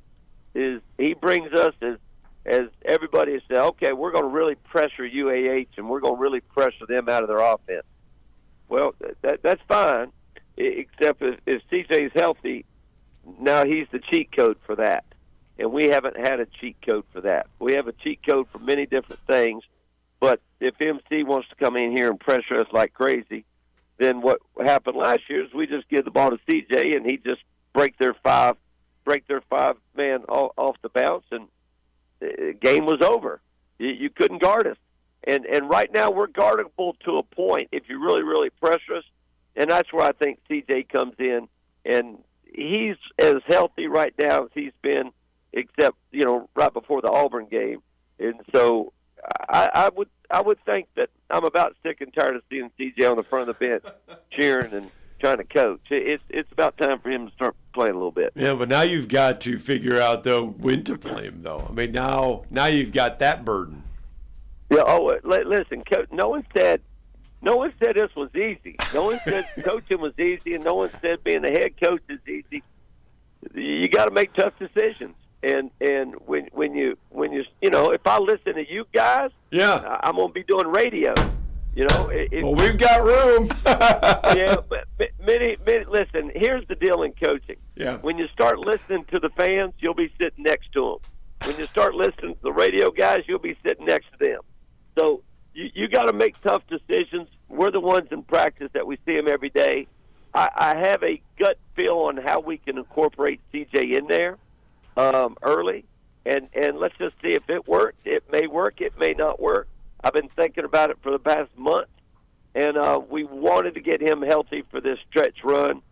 S9: is he brings us as everybody said, okay, we're going to really pressure UAH and we're going to really pressure them out of their offense. Well, that's fine, except if CJ's healthy, now he's the cheat code for that. and we haven't had a cheat code for that. We have a cheat code for many different things, but if MC wants to come in here and pressure us like crazy, then what happened last year is we just give the ball to CJ, and he just break their five man off the bounce, and the game was over. You couldn't guard us. And right now we're guardable to a point if you really, really pressure us, and that's where I think CJ comes in, and he's as healthy right now as he's been, except, right before the Auburn game. And so I would think that I'm about sick and tired of seeing CJ on the front of the bench cheering and trying to coach. It's about time for him to start playing a little bit.
S2: Yeah, but now you've got to figure out, though, when to play him, though. I mean, now you've got that burden.
S9: Yeah. Oh, listen, no one said this was easy. No one said coaching was easy, and no one said being a head coach is easy. You got to make tough decisions, and when you if I listen to you guys,
S2: yeah,
S9: I'm gonna be doing radio.
S2: Well, we've got room.
S9: Yeah, but many. Listen, here's the deal in coaching.
S2: Yeah.
S9: When you start listening to the fans, you'll be sitting next to them. When you start listening to the radio guys, you'll be sitting next to them. So you got to make tough decisions. We're the ones in practice that we see them every day. I have a gut feel on how we can incorporate CJ in there early, and let's just see if it works. It may work. It may not work. I've been thinking about it for the past month, and we wanted to get him healthy for this stretch run.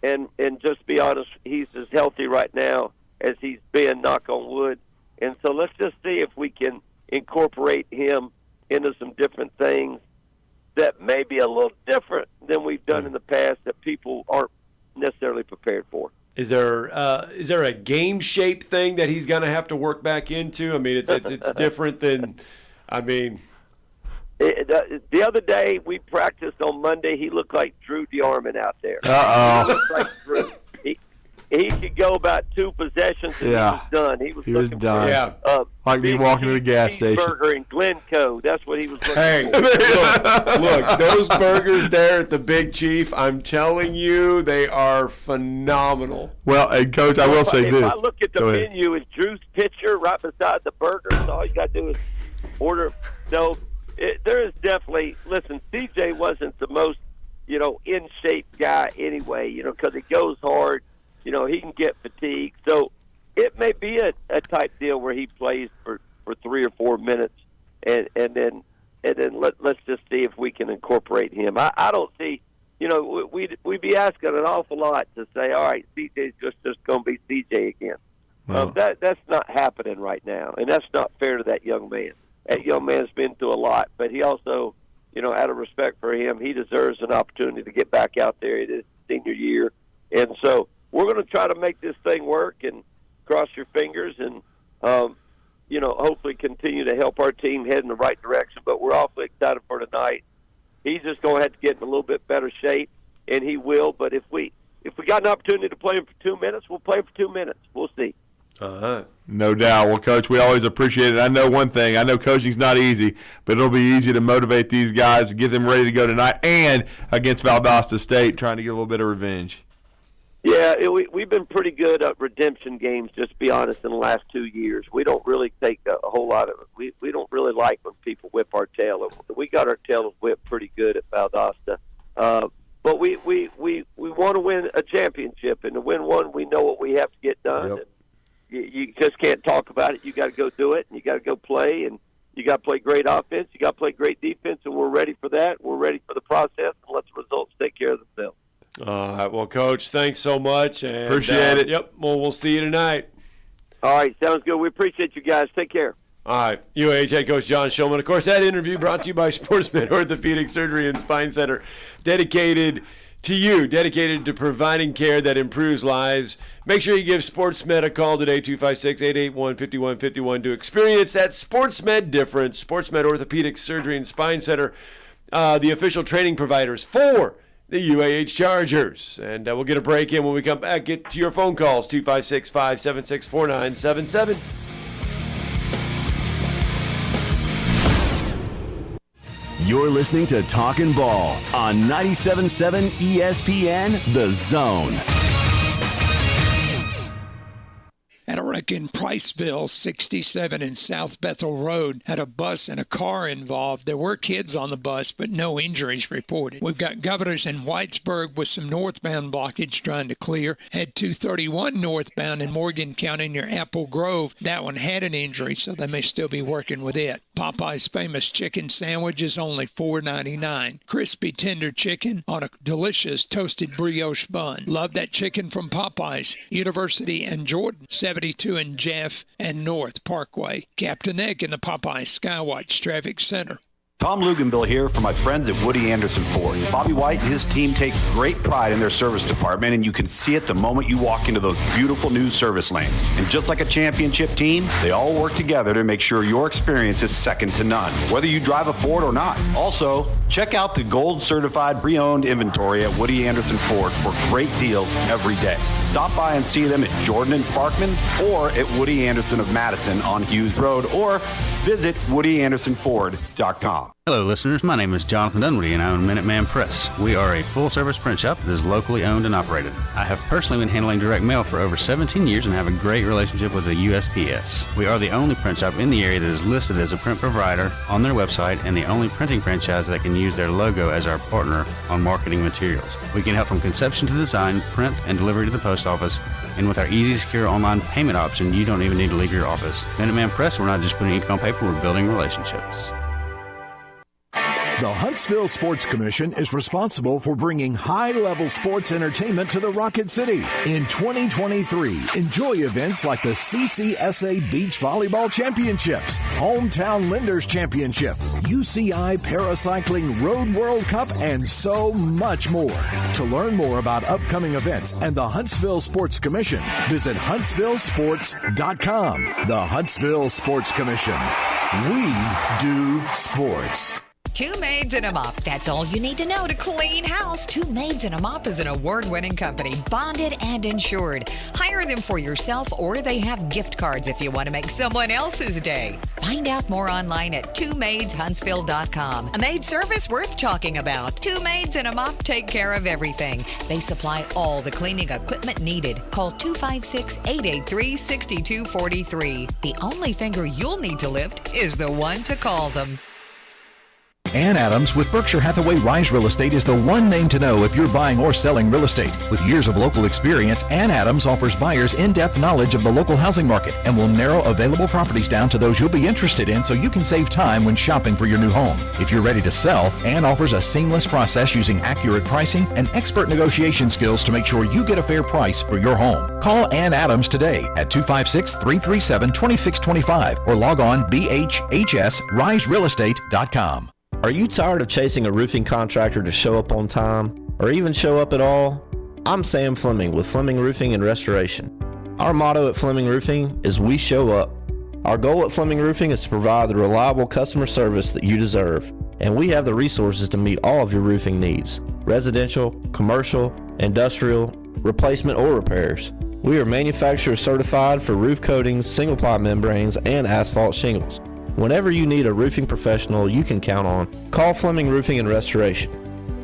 S9: And just be honest, he's as healthy right now as he's been, knock on wood. And so let's just see if we can incorporate him into some different things that may be a little different than we've done in the past that people aren't necessarily prepared for.
S2: Is there a game shape thing that he's going to have to work back into? I mean, it's different than, I mean.
S9: The other day we practiced on Monday. He looked like DeArmond out there.
S6: Uh-oh.
S9: He looked like Drew. He could go about 2 possessions and he was done. He was
S6: done.
S9: For,
S6: like me walking to the gas station.
S9: Burger in Glencoe. That's what he was looking
S2: for. Look, those burgers there at the Big Chief, I'm telling you, they are phenomenal.
S6: Well, and Coach, I will say this.
S9: If I look at the menu, is Drew's picture right beside the burger, so all you got to do is order. So there is definitely, listen, CJ wasn't the most, in shape guy anyway, because he goes hard. He can get fatigued. So it may be a type deal where he plays for 3 or 4 minutes, and then let's just see if we can incorporate him. I don't see, we'd be asking an awful lot to say, all right, CJ's just going to be CJ again.
S6: Wow.
S9: That's not happening right now, and that's not fair to that young man. That young man's been through a lot, but he also, out of respect for him, he deserves an opportunity to get back out there in his senior year. And so we're going to try to make this thing work and cross your fingers and, hopefully continue to help our team head in the right direction. But we're awfully excited for tonight. He's just going to have to get in a little bit better shape, and he will. But if we got an opportunity to play him for 2 minutes, we'll play him for 2 minutes. We'll see.
S6: No doubt. Well, Coach, we always appreciate it. I know one thing. I know coaching's not easy, but it'll be easy to motivate these guys to get them ready to go tonight and against Valdosta State, trying to get a little bit of revenge.
S9: Yeah, we've been pretty good at redemption games, just to be honest, in the last 2 years. We don't really take a whole lot of it. We don't really like when people whip our tail. We got our tails whipped pretty good at Valdosta. But we want to win a championship, and to win one, we know what we have to get done.
S6: Yep.
S9: And you just can't talk about it. You got to go do it, and you got to go play, and you got to play great offense. You got to play great defense, and we're ready for that. We're ready for the process, and let the results take care of themselves.
S2: All right. Well, Coach, thanks so much. And,
S6: appreciate it.
S2: Yep. Well, we'll see you tonight.
S9: All right. Sounds good. We appreciate you guys. Take care.
S2: All right. UAH head coach John Shulman. Of course, that interview brought to you by Sportsmed Orthopedic Surgery and Spine Center, dedicated to providing care that improves lives. Make sure you give Sportsmed a call today, 256-881-5151, to experience that Sportsmed difference. Sportsmed Orthopedic Surgery and Spine Center, the official training providers for the UAH Chargers. And we'll get a break in when we come back. Get to your phone calls, 256-576-4977.
S1: You're listening to Talkin' Ball on 97.7 ESPN, The Zone.
S11: And I want to Traffic in Priceville, 67 and South Bethel Road, had a bus and a car involved. There were kids on the bus, but no injuries reported. We've got Governors in Whitesburg with some northbound blockage trying to clear. Had 231 northbound in Morgan County near Apple Grove. That one had an injury, so they may still be working with it. Popeye's famous chicken sandwich is only $4.99. Crispy tender chicken on a delicious toasted brioche bun. Love that chicken from Popeye's. University and Jordan, 72 in Jeff and North Parkway. Captain Egg in the Popeye Skywatch Traffic Center.
S10: Tom Luganbill here for my friends at Woody Anderson Ford. Bobby White and his team take great pride in their service department, and you can see it the moment you walk into those beautiful new service lanes. And just like a championship team, they all work together to make sure your experience is second to none, whether you drive a Ford or not. Also, check out the gold certified pre-owned inventory at Woody Anderson Ford for great deals every day. Stop by and see them at Jordan and Sparkman or at Woody Anderson of Madison on Hughes Road, or visit WoodyAndersonFord.com.
S12: Hello, listeners. My name is Jonathan Dunwoody, and I own Minuteman Press. We are a full-service print shop that is locally owned and operated. I have personally been handling direct mail for over 17 years and have a great relationship with the USPS. We are the only print shop in the area that is listed as a print provider on their website and the only printing franchise that can use their logo as our partner on marketing materials. We can help from conception to design, print, and delivery to the post office. And with our easy, secure online payment option, you don't even need to leave your office. Minuteman Press, we're not just putting ink on paper, we're building relationships.
S7: The Huntsville Sports Commission is responsible for bringing high-level sports entertainment to the Rocket City. In 2023, enjoy events like the CCSA Beach Volleyball Championships, Hometown Lenders Championship, UCI Paracycling Road World Cup, and so much more. To learn more about upcoming events and the Huntsville Sports Commission, visit HuntsvilleSports.com. The Huntsville Sports Commission. We do sports.
S13: Two Maids and a Mop. That's all you need to know to clean house. Two Maids and a Mop is an award-winning company, bonded and insured. Hire them for yourself, or they have gift cards if you want to make someone else's day. Find out more online at twomaidshuntsville.com. A maid service worth talking about. Two Maids and a Mop take care of everything. They supply all the cleaning equipment needed. Call 256-883-6243. The only finger you'll need to lift is the one to call them.
S7: Ann Adams with Berkshire Hathaway Rise Real Estate is the one name to know if you're buying or selling real estate. With years of local experience, Ann Adams offers buyers in-depth knowledge of the local housing market and will narrow available properties down to those you'll be interested in so you can save time when shopping for your new home. If you're ready to sell, Ann offers a seamless process using accurate pricing and expert negotiation skills to make sure you get a fair price for your home. Call Ann Adams today at 256-337-2625 or log on bhhsriserealestate.com.
S14: Are you tired of chasing a roofing contractor to show up on time or even show up at all? I'm Sam Fleming with Fleming Roofing and Restoration. Our motto at Fleming Roofing is we show up. Our goal at Fleming Roofing is to provide the reliable customer service that you deserve, and we have the resources to meet all of your roofing needs: residential, commercial, industrial, replacement, or repairs. We are manufacturer certified for roof coatings, single-ply membranes, and asphalt shingles. Whenever you need a roofing professional you can count on, call Fleming Roofing and Restoration.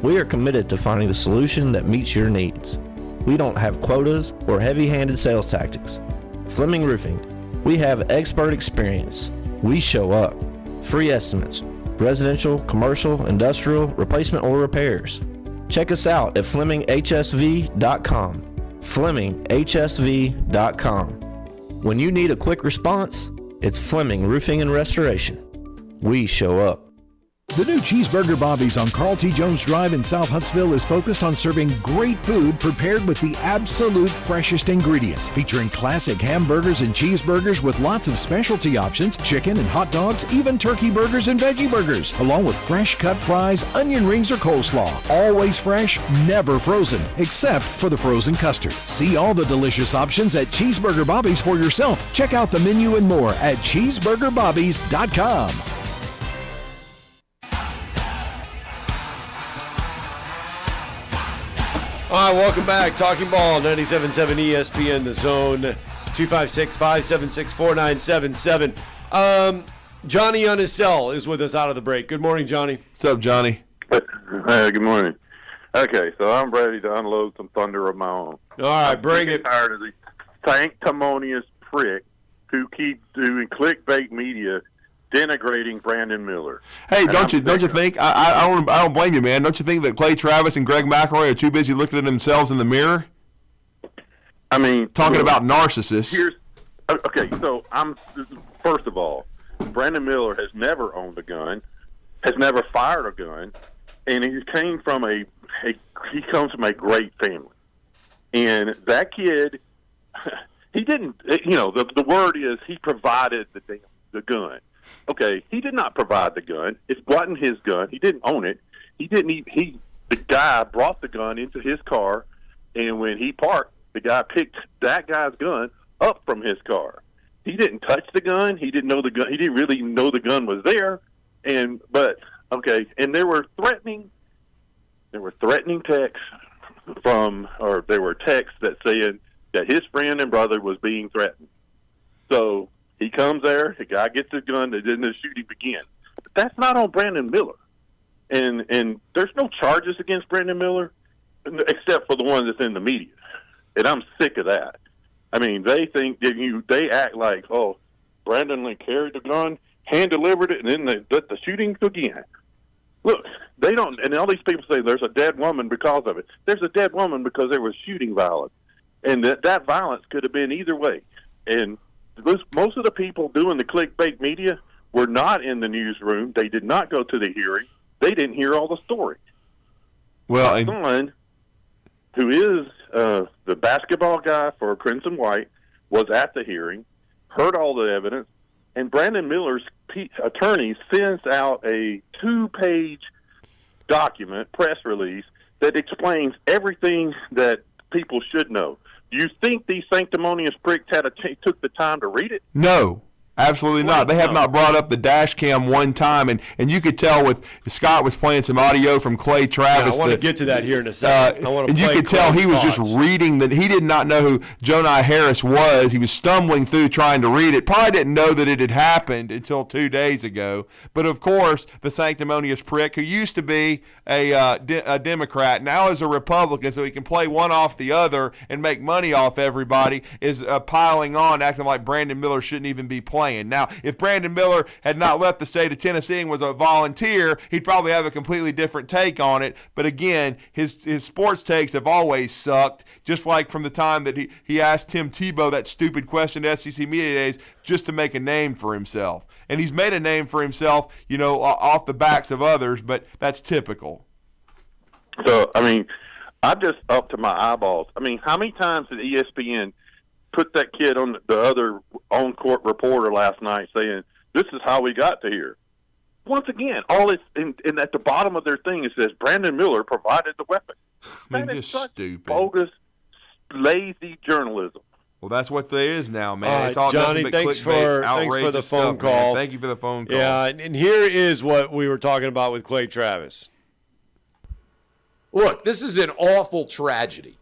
S14: We are committed to finding the solution that meets your needs. We don't have quotas or heavy-handed sales tactics. Fleming Roofing, we have expert experience. We show up. Free estimates, residential, commercial, industrial, replacement, or repairs. Check us out at FlemingHSV.com. FlemingHSV.com. When you need a quick response, it's Fleming Roofing and Restoration. We show up.
S7: The new Cheeseburger Bobby's on Carl T. Jones Drive in South Huntsville is focused on serving great food prepared with the absolute freshest ingredients, featuring classic hamburgers and cheeseburgers with lots of specialty options, chicken and hot dogs, even turkey burgers and veggie burgers, along with fresh cut fries, onion rings, or coleslaw. Always fresh, never frozen, except for the frozen custard. See all the delicious options at Cheeseburger Bobby's for yourself. Check out the menu and more at cheeseburgerbobbies.com.
S2: All right, welcome back. Talking Ball, 97.7 ESPN, The Zone, 256-576-4977. Johnny on his cell is with us out of the break. Good morning, Johnny.
S6: What's up, Johnny?
S15: Good morning. Okay, so I'm ready to unload some thunder of my own.
S2: All right, bring it.
S15: I'm tired of the sanctimonious prick who keep doing clickbait media denigrating Brandon Miller.
S6: Hey, don't you think? I don't blame you, man. Don't you think that Clay Travis and Greg McElroy are too busy looking at themselves in the mirror?
S15: I mean,
S6: talking about narcissists.
S15: Okay, so first of all, Brandon Miller has never owned a gun, has never fired a gun, and he comes from a great family. And that kid, he didn't. The word is he provided the gun. Okay, he did not provide the gun. It wasn't his gun. He didn't own it. The guy brought the gun into his car, and when he parked, the guy picked that guy's gun up from his car. He didn't touch the gun. He didn't know the gun. He didn't really know the gun was there. And there were threatening texts there were texts that said that his friend and brother was being threatened. So he comes there, the guy gets his gun, and then the shooting begins. But that's not on Brandon Miller. And there's no charges against Brandon Miller except for the one that's in the media. And I'm sick of that. I mean, they think that they act like, oh, Brandon carried the gun, hand-delivered it, and then they let the shooting begin. Look, they don't, and all these people say there's a dead woman because of it. There's a dead woman because there was shooting violence. And that violence could have been either way. And most of the people doing the clickbait media were not in the newsroom. They did not go to the hearing. They didn't hear all the story.
S6: Well,
S15: my son, who is the basketball guy for Crimson White, was at the hearing, heard all the evidence, and Brandon Miller's attorney sends out a 2-page document, press release, that explains everything that people should know. Do you think these sanctimonious pricks took the time to read it?
S6: No. Absolutely not. They have not brought up the dash cam one time, and you could tell with Scott was playing some audio from Clay Travis.
S2: I want to get to that here in a second.
S6: And you could tell he was just reading that. He did not know who Jonai Harris was. He was stumbling through trying to read it. Probably didn't know that it had happened until 2 days ago. But of course, the sanctimonious prick who used to be a Democrat now is a Republican, so he can play one off the other and make money off everybody, is piling on, acting like Brandon Miller shouldn't even be playing. Now, if Brandon Miller had not left the state of Tennessee and was a volunteer, he'd probably have a completely different take on it. But again, his sports takes have always sucked, just like from the time that he asked Tim Tebow that stupid question at SEC Media Days just to make a name for himself. And he's made a name for himself, off the backs of others, but that's typical.
S15: So, I mean, I'm just up to my eyeballs. I mean, how many times did ESPN put that kid on the other on-court reporter last night saying, this is how we got to here? Once again, all it's and at the bottom of their thing, it says Brandon Miller provided the weapon.
S6: I mean,
S15: that is
S6: just
S15: such
S6: stupid,
S15: bogus, lazy journalism.
S6: Well, that's what there is now, man. It's all
S2: Johnny, thanks for the phone call.
S6: Man. Thank you for the phone call.
S2: Yeah, and here is what we were talking about with Clay Travis.
S16: Look, this is an awful tragedy.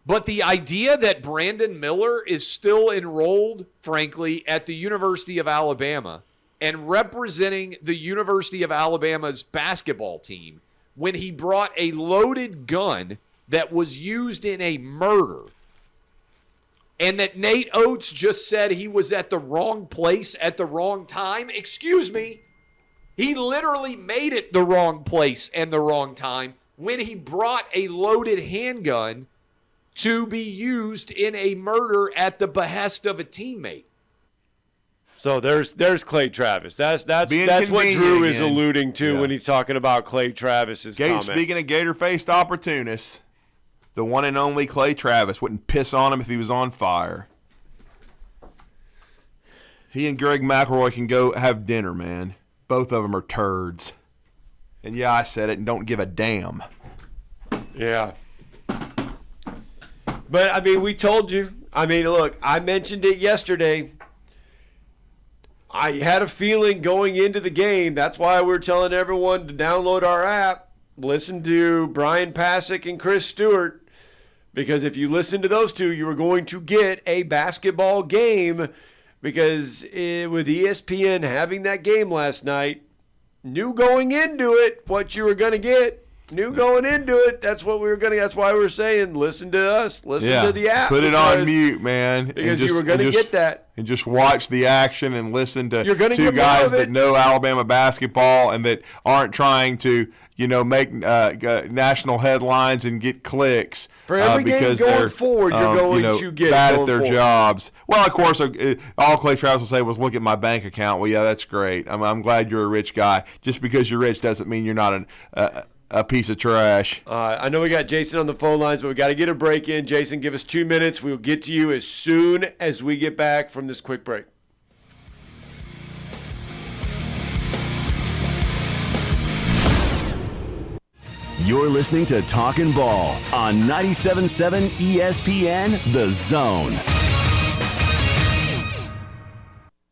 S16: But the idea that Brandon Miller is still enrolled, frankly, at the University of Alabama and representing the University of Alabama's basketball team when he brought a loaded gun that was used in a murder, and that Nate Oates just said he was at the wrong place at the wrong time. Excuse me. He literally made it the wrong place and the wrong time when he brought a loaded handgun to be used in a murder at the behest of a teammate.
S2: So there's Clay Travis. That's what Drew is alluding to when he's talking about Clay Travis's comments.
S6: Speaking of gator-faced opportunists, the one and only Clay Travis wouldn't piss on him if he was on fire. He and Greg McElroy can go have dinner, man. Both of them are turds. And yeah, I said it and don't give a damn.
S2: Yeah. But, I mean, we told you. I mean, look, I mentioned it yesterday. I had a feeling going into the game. That's why we're telling everyone to download our app. Listen to Brian Pasek and Chris Stewart. Because if you listen to those two, you are going to get a basketball game. Because with ESPN having that game last night, knew going into it what you were going to get. Knew going into it. That's what we were going to. That's why we were saying, listen to us. Listen to the app.
S6: Put it on mute, man.
S2: Because you were going to get that.
S6: And just watch the action and listen to
S2: two
S6: guys that know Alabama basketball and that aren't trying to, make national headlines and get clicks.
S2: For every game going forward, you're going to get
S6: bad at their jobs. Well, of course, all Clay Travis will say was, look at my bank account. Well, yeah, that's great. I'm glad you're a rich guy. Just because you're rich doesn't mean you're not a piece of trash.
S2: I know we got Jason on the phone lines, but we got to get a break in. Jason, give us 2 minutes. We'll get to you as soon as we get back from this quick break.
S1: You're listening to Talkin' Ball on 97.7 ESPN The Zone.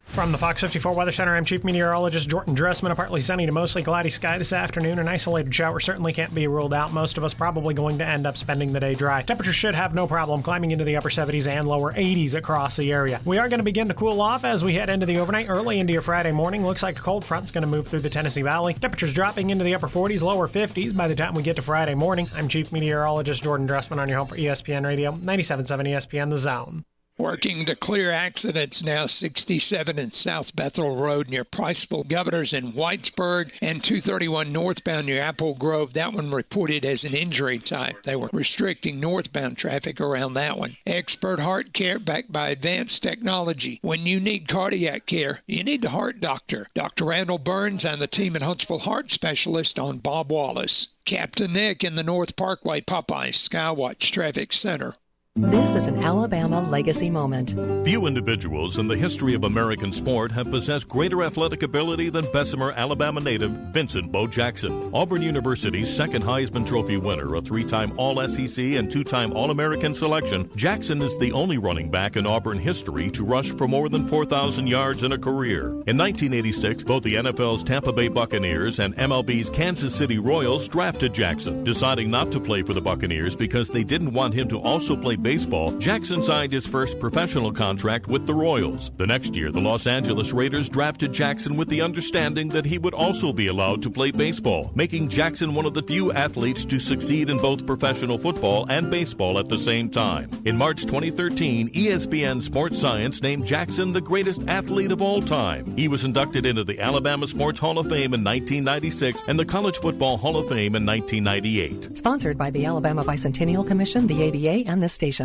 S17: From the Fox 54 Weather Center, I'm Chief Meteorologist Jordan Dressman. A partly sunny to mostly cloudy sky this afternoon. An isolated shower certainly can't be ruled out. Most of us probably going to end up spending the day dry. Temperatures should have no problem climbing into the upper 70s and lower 80s across the area. We are going to begin to cool off as we head into the overnight, early into your Friday morning. Looks like a cold front's going to move through the Tennessee Valley. Temperatures dropping into the upper 40s, lower 50s by the time we get to Friday morning. I'm Chief Meteorologist Jordan Dressman on your home for ESPN Radio, 97.7 ESPN The Zone.
S11: Working to clear accidents now, 67 in South Bethel Road near Priceville, Governors in Whitesburg, and 231 northbound near Apple Grove. That one reported as an injury type. They were restricting northbound traffic around that one. Expert heart care backed by advanced technology. When you need cardiac care, you need the heart doctor. Dr. Randall Burns and the team at Huntsville Heart Specialist on Bob Wallace. Captain Nick in the North Parkway Popeyes Skywatch Traffic Center.
S18: This is an Alabama legacy moment.
S19: Few individuals in the history of American sport have possessed greater athletic ability than Bessemer, Alabama native Vincent Bo Jackson. Auburn University's second Heisman Trophy winner, a three-time All-SEC and two-time All-American selection, Jackson is the only running back in Auburn history to rush for more than 4,000 yards in a career. In 1986, both the NFL's Tampa Bay Buccaneers and MLB's Kansas City Royals drafted Jackson. Deciding not to play for the Buccaneers because they didn't want him to also play baseball, Jackson signed his first professional contract with the Royals. The next year, the Los Angeles Raiders drafted Jackson with the understanding that he would also be allowed to play baseball, making Jackson one of the few athletes to succeed in both professional football and baseball at the same time. In March 2013, ESPN Sports Science named Jackson the greatest athlete of all time. He was inducted into the Alabama Sports Hall of Fame in 1996 and the College Football Hall of Fame in 1998.
S18: Sponsored by the Alabama Bicentennial Commission, the ABA, and this station.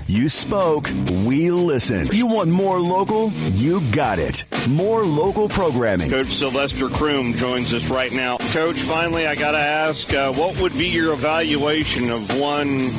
S1: You spoke, we listen. You want more local? You got it. More local programming.
S20: Coach Sylvester Kroom joins us right now. Coach, finally, I got to ask, what would be your evaluation of one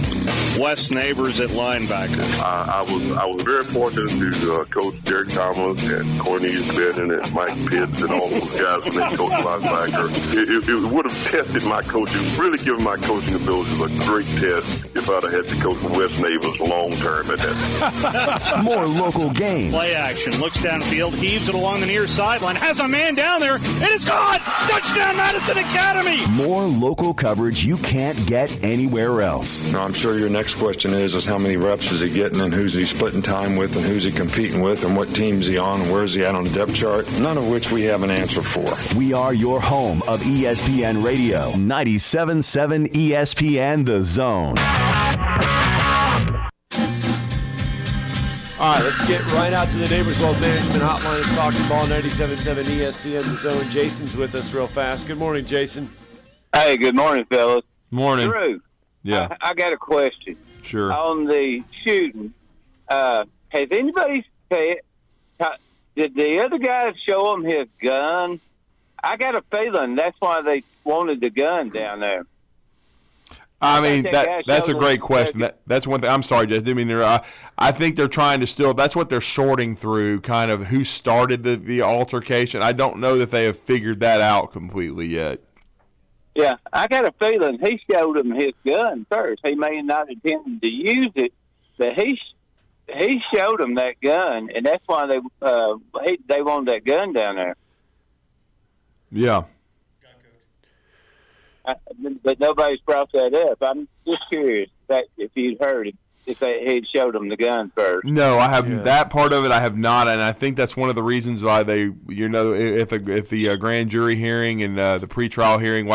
S20: Wes Neighbors at linebacker?
S21: I was very fortunate to coach Derek Thomas and Cornelius Benton and Mike Pitts and all those guys when they coached linebacker. It would have tested my coaching, really given my coaching abilities a great test if I'd have had to coach Wes Neighbors long term at that.
S1: More local games.
S20: Play action, looks downfield, heaves it along the near sideline, has a man down there, and it's caught! Touchdown, Madison Academy!
S1: More local coverage you can't get anywhere else.
S22: Now, I'm sure your next question is how many reps is he getting and who's he splitting time with and who's he competing with and what team is he on and where is he at on the depth chart, none of which we have an answer for.
S1: We are your home of ESPN Radio, 97.7 ESPN The Zone.
S2: All right, let's get right out to the Neighbors Wealth Management Hotline and Talkin' Ball 97.7 ESPN The Zone. Jason's with us real fast. Good morning, Jason.
S27: Hey, good morning, fellas.
S6: Morning.
S27: Drew,
S6: yeah.
S27: I got a question.
S6: Sure.
S27: On the shooting, has anybody said, did the other guys show him his gun? I got a feeling that's why they wanted the gun down there.
S6: I mean, that's a great question. That's one thing. I'm sorry, Jess. Didn't mean to. I think they're trying to still. That's what they're sorting through, kind of who started the altercation. I don't know that they have figured that out completely yet.
S27: Yeah, I got a feeling he showed him his gun first. He may not intended to use it, but he showed him that gun, and that's why they wanted that gun down there.
S6: Yeah.
S27: But nobody's brought that up. I'm just curious if you'd heard it. if he'd showed them the gun first.
S6: No, I have that part of it. I have not, and I think that's one of the reasons why they, if the grand jury hearing and the pretrial hearing,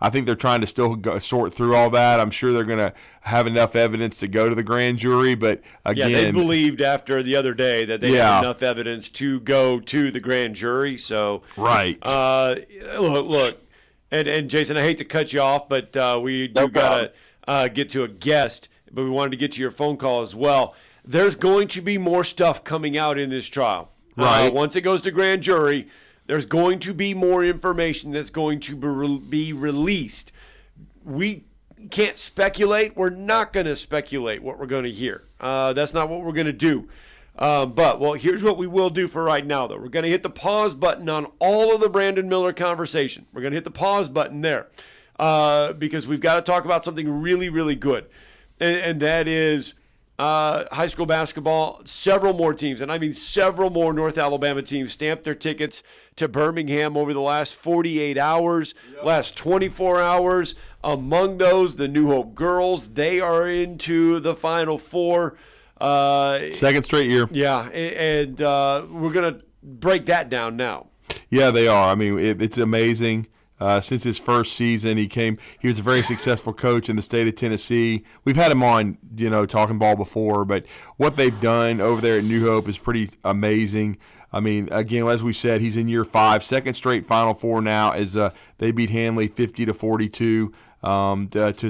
S6: I think they're trying to still sort through all that. I'm sure they're going to have enough evidence to go to the grand jury, but again,
S2: they believed after the other day that they had enough evidence to go to the grand jury. So
S6: right,
S2: look, and Jason, I hate to cut you off, but we do got to get to a guest. But we wanted to get to your phone call as well. There's going to be more stuff coming out in this trial.
S6: Right.
S2: Once it goes to grand jury, there's going to be more information that's going to be released. We can't speculate. We're not going to speculate what we're going to hear. That's not what we're going to do. But here's what we will do for right now, though. We're going to hit the pause button on all of the Brandon Miller conversation. We're going to hit the pause button there because we've got to talk about something really, really good. And that is high school basketball. Several more teams, and I mean several more North Alabama teams, stamped their tickets to Birmingham over the last 48 hours, last 24 hours. Among those, the New Hope girls, they are into the Final Four.
S6: Second straight year.
S2: Yeah, and we're going to break that down now.
S6: Yeah, they are. I mean, it's amazing. Since his first season, he was a very successful coach in the state of Tennessee. We've had him on, talking ball before, but what they've done over there at New Hope is pretty amazing. I mean, again, as we said, he's in year 5, second straight Final Four now as they beat Hanley 50-42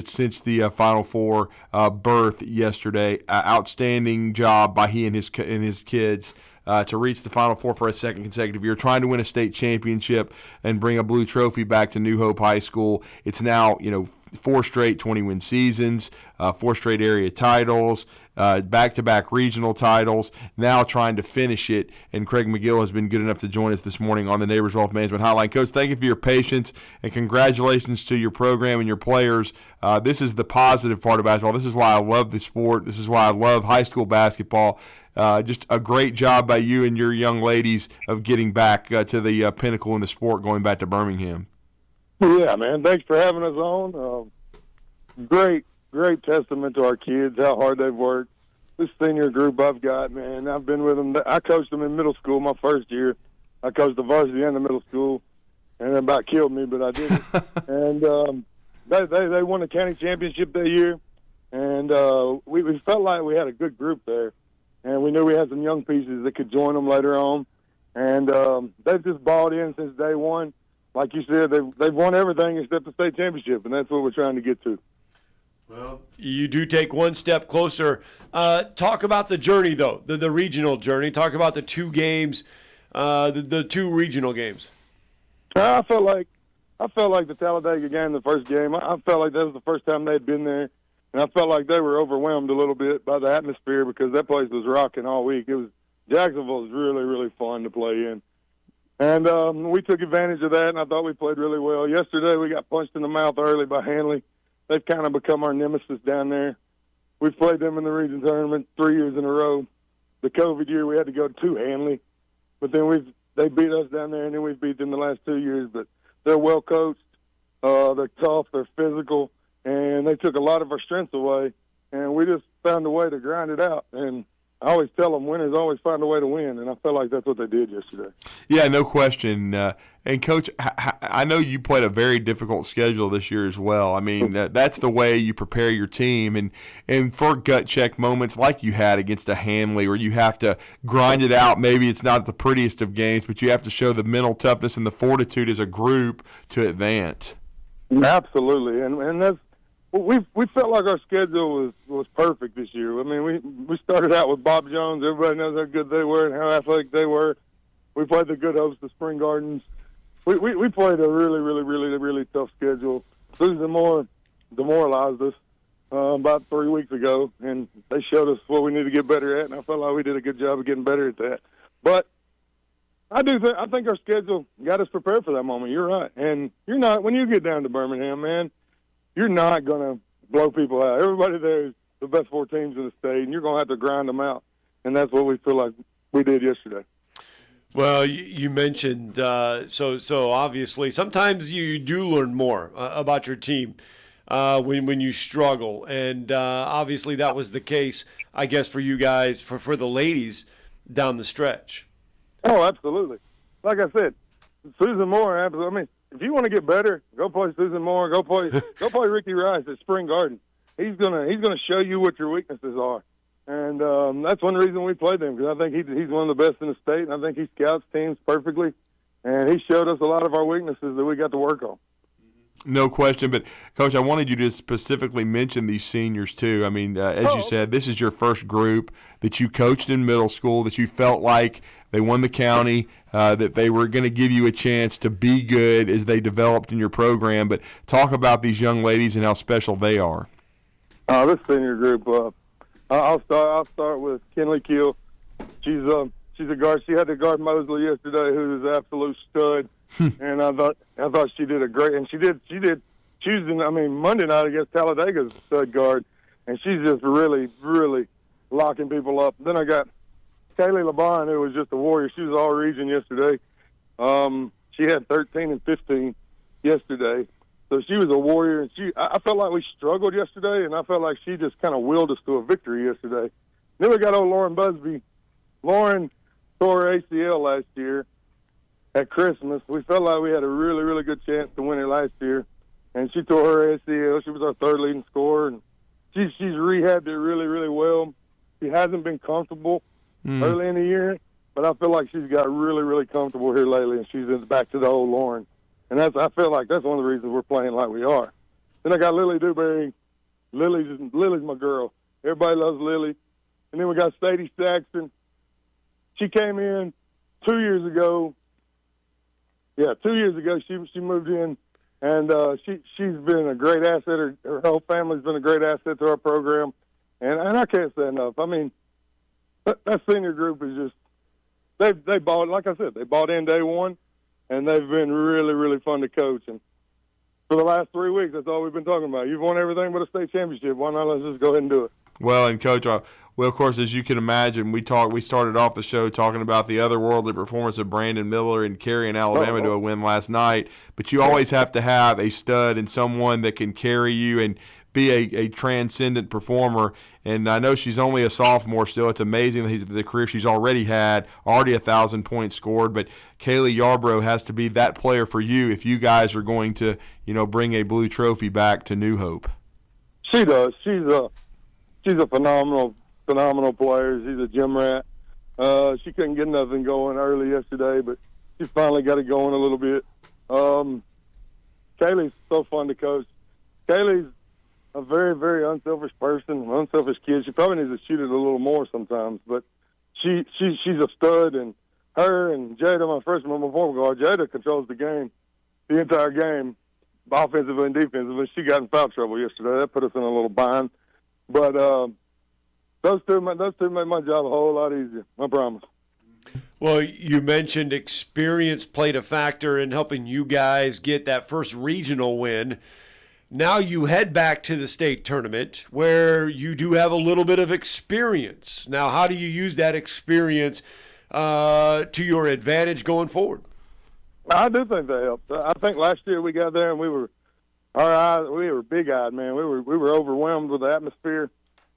S6: since the Final Four birth yesterday. Outstanding job by he and his kids. To reach the Final Four for a second consecutive year, trying to win a state championship and bring a blue trophy back to New Hope High School. It's now, 4 straight 20-win seasons, 4 straight area titles, back-to-back regional titles, now trying to finish it. And Craig McGill has been good enough to join us this morning on the Neighbors Wealth Management Hotline. Coach, thank you for your patience, and congratulations to your program and your players. This is the positive part of basketball. This is why I love the sport. This is why I love high school basketball. Just a great job by you and your young ladies of getting back to the pinnacle in the sport, going back to Birmingham.
S3: Yeah, man. Thanks for having us on. Great testament to our kids, how hard they've worked. This senior group I've got, man, I've been with them. I coached them in middle school my first year. I coached the varsity and the middle school, and it about killed me, but I did it. And they won the county championship that year, and we felt like we had a good group there. And we knew we had some young pieces that could join them later on. And they've just bought in since day one. Like you said, they've won everything except the state championship, and that's what we're trying to get to.
S2: Well, you do take one step closer. Talk about the journey, though, the regional journey. Talk about the 2 games, the 2 regional games.
S3: I felt like the Talladega game, the first game, I felt like that was the first time they'd been there. And I felt like they were overwhelmed a little bit by the atmosphere because that place was rocking all week. Jacksonville was really, really fun to play in. And we took advantage of that, and I thought we played really well. Yesterday we got punched in the mouth early by Hanley. They've kind of become our nemesis down there. We've played them in the region tournament 3 years in a row. The COVID year we had to go to Hanley. But then they beat us down there, and then we've beat them the last 2 years. But they're well coached. They're tough. They're physical. And they took a lot of our strengths away, and we just found a way to grind it out. And I always tell them winners always find a way to win, and I felt like that's what they did yesterday.
S6: Yeah, no question. And, Coach, I know you played a very difficult schedule this year as well. I mean, that's the way you prepare your team. And for gut check moments like you had against a Hanley where you have to grind it out, maybe it's not the prettiest of games, but you have to show the mental toughness and the fortitude as a group to advance.
S3: Absolutely. And that's we felt like our schedule was perfect this year. I mean, we started out with Bob Jones. Everybody knows how good they were and how athletic they were. We played the Good Hopes, the Spring Gardens. We played a really, really, really, really tough schedule. Susan Moore demoralized us about 3 weeks ago, and they showed us what we need to get better at, and I felt like we did a good job of getting better at that. But I think our schedule got us prepared for that moment. You're right. And you're not, when you get down to Birmingham, man, you're not going to blow people out. Everybody there is the best 4 teams in the state, and you're going to have to grind them out. And that's what we feel like we did yesterday.
S2: Well, you mentioned, so obviously sometimes you do learn more about your team when you struggle. And obviously that was the case, I guess, for you guys, for the ladies down the stretch.
S3: Oh, absolutely. Like I said, Susan Moore, absolutely. I mean, if you want to get better, go play Susan Moore. Go play Ricky Rice at Spring Garden. He's gonna show you what your weaknesses are, and that's one reason we played him, because I think he's one of the best in the state, and I think he scouts teams perfectly, and he showed us a lot of our weaknesses that we got to work on.
S6: No question, but Coach, I wanted you to specifically mention these seniors too. I mean, as you said, this is your first group that you coached in middle school, that you felt like they won the county, that they were going to give you a chance to be good as they developed in your program. But talk about these young ladies and how special they are.
S3: This senior group, I'll start with Kinley Keel. She's a guard. She had to guard Mosley yesterday, who's an absolute stud. And I thought she did a great, and she did Tuesday. I mean, Monday night against Talladega's stud guard, and she's just really, really locking people up. Then I got Kaylee LeBon, who was just a warrior. She was all region yesterday. She had 13 and 15 yesterday, so she was a warrior. And I felt like we struggled yesterday, and I felt like she just kind of willed us to a victory yesterday. Then we got old Lauren Busby. Lauren tore her ACL last year at Christmas. We felt like we had a really, really good chance to win it last year, and she tore her ACL. She was our third leading scorer, and she's rehabbed it really, really well. She hasn't been comfortable early in the year, but I feel like she's got really, really comfortable here lately, and she's back to the old Lauren. And I feel like that's one of the reasons we're playing like we are. Then I got Lily Dewberry. Lily's my girl. Everybody loves Lily. And then we got Sadie Saxton. She came in 2 years ago. Yeah, 2 years ago she moved in, and she's been a great asset. Her whole family's been a great asset to our program, and I can't say enough. I mean, that senior group is just they bought, like I said, they bought in day one, and they've been really, really fun to coach. And for the last 3 weeks, that's all we've been talking about. You've won everything but a state championship. Why not? Let's just go ahead and do it.
S6: Well, and Coach, well, of course, as you can imagine, we started off the show talking about the otherworldly performance of Brandon Miller and carrying Alabama to a win last night. But you always have to have a stud and someone that can carry you and be a transcendent performer. And I know she's only a sophomore still. It's amazing the career she's already had, already 1,000 points scored. But Kaylee Yarbrough has to be that player for you if you guys are going to, bring a blue trophy back to New Hope.
S3: She does. She's a phenomenal player. She's a gym rat. She couldn't get nothing going early yesterday, but she finally got it going a little bit. Kaylee's so fun to coach. Kaylee's a very, very unselfish person, an unselfish kid. She probably needs to shoot it a little more sometimes, but she's a stud. And her and Jada, my freshman former guard, Jada controls the entire game, offensively and defensively. She got in foul trouble yesterday. That put us in a little bind. But those two make my job a whole lot easier, I promise.
S2: Well, you mentioned experience played a factor in helping you guys get that first regional win. Now you head back to the state tournament where you do have a little bit of experience. Now, how do you use that experience to your advantage going forward?
S3: I do think that helped. I think last year we got there and we were big-eyed, man. We were overwhelmed with the atmosphere.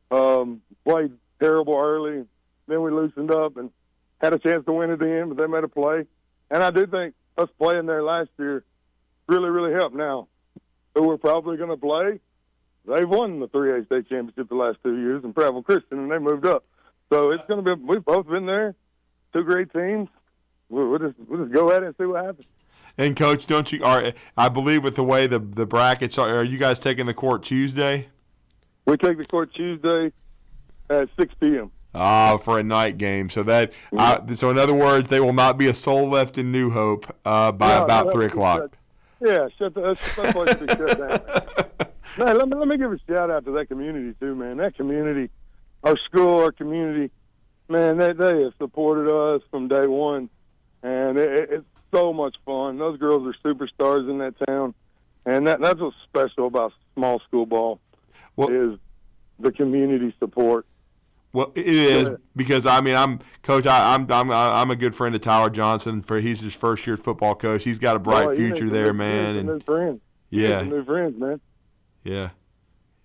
S3: Played terrible early. Then we loosened up and had a chance to win at the end, but they made a play. And I do think us playing there last year really, really helped. Now, who we're probably going to play, they've won the 3A state championship the last 2 years in Prattville Christian, and they moved up. So it's going to be. We've both been there. Two great teams. We'll just go at it and see what happens.
S6: And Coach, I believe with the way the brackets are you guys taking the court Tuesday?
S3: We take the court Tuesday at 6 p.m.
S6: For a night game. So so in other words, there will not be a soul left in New Hope by about 3 o'clock.
S3: Yeah, shut that place be shut down. Man, let me give a shout out to that community too, man. That community, our school, our community, man, they have supported us from day one, and it's so much fun. Those girls are superstars in that town, and that's what's special about small school ball is the community support.
S6: Well, it is because I'm Coach. I'm a good friend of Tyler Johnson. He's his first year football coach. He's got a bright future there, man.
S3: New friends.
S6: Yeah,
S3: new friends, man.
S6: Yeah.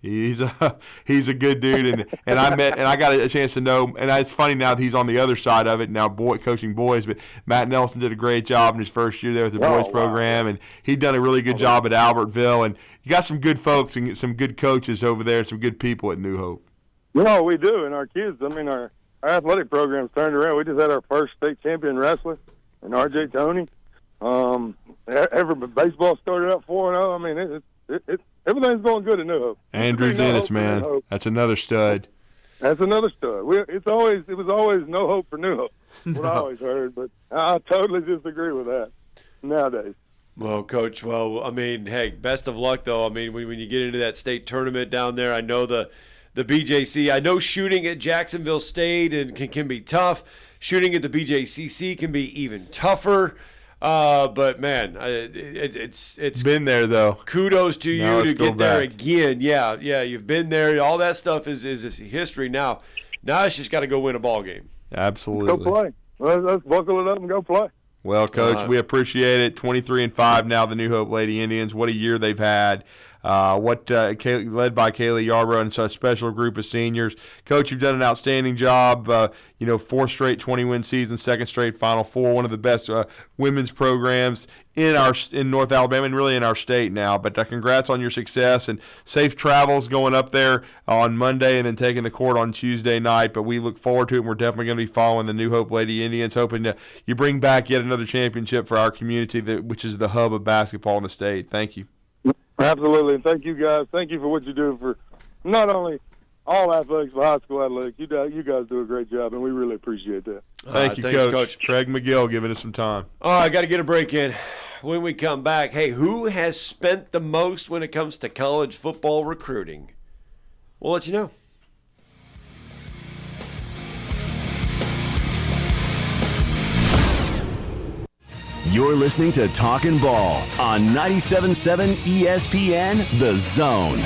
S6: He's a good dude, and I got a chance to know, and it's funny now that he's on the other side of it now, coaching boys. But Matt Nelson did a great job in his first year there with the boys program, and he'd done a really good job at Albertville. And you got some good folks and some good coaches over there, some good people at New Hope.
S3: We do, and our kids. I mean, our athletic program's turned around. We just had our first state champion wrestler, and R.J. Tony. Baseball started out 4-0. I mean, it's everything's going good at New Hope.
S6: Andrew Dennis, man, that's another stud.
S3: That's another stud. It was always no hope for New Hope. What I always heard, but I totally disagree with that nowadays.
S2: Well, Coach, I mean, hey, best of luck, though. I mean, when you get into that state tournament down there, I know the BJC. I know shooting at Jacksonville State and can be tough. Shooting at the BJCC can be even tougher. But man, it's
S6: been there though.
S2: Kudos to you to get there again. Yeah, you've been there. All that stuff is history now. Now it's just got to go win a ball game.
S6: Absolutely.
S3: Go play. Let's buckle it up and go play.
S6: Well, Coach, we appreciate it. 23-5 now, the New Hope Lady Indians. What a year they've had. Led by Kaylee Yarbrough and a special group of seniors. Coach, you've done an outstanding job. 4th straight 20-win season, 2nd straight Final Four, one of the best women's programs in North Alabama and really in our state now. But congrats on your success and safe travels going up there on Monday and then taking the court on Tuesday night. But we look forward to it, and we're definitely going to be following the New Hope Lady Indians, hoping you bring back yet another championship for our community, which is the hub of basketball in the state. Thank you.
S3: Absolutely. Thank you, guys. Thank you for what you do for not only all athletics, but high school athletics. You guys do a great job, and we really appreciate that.
S6: Thank you, Coach. Craig McGill giving us some time.
S2: All right, I got to get a break in. When we come back, hey, who has spent the most when it comes to college football recruiting? We'll let you know.
S1: You're listening to Talkin' Ball on 97.7 ESPN, The Zone.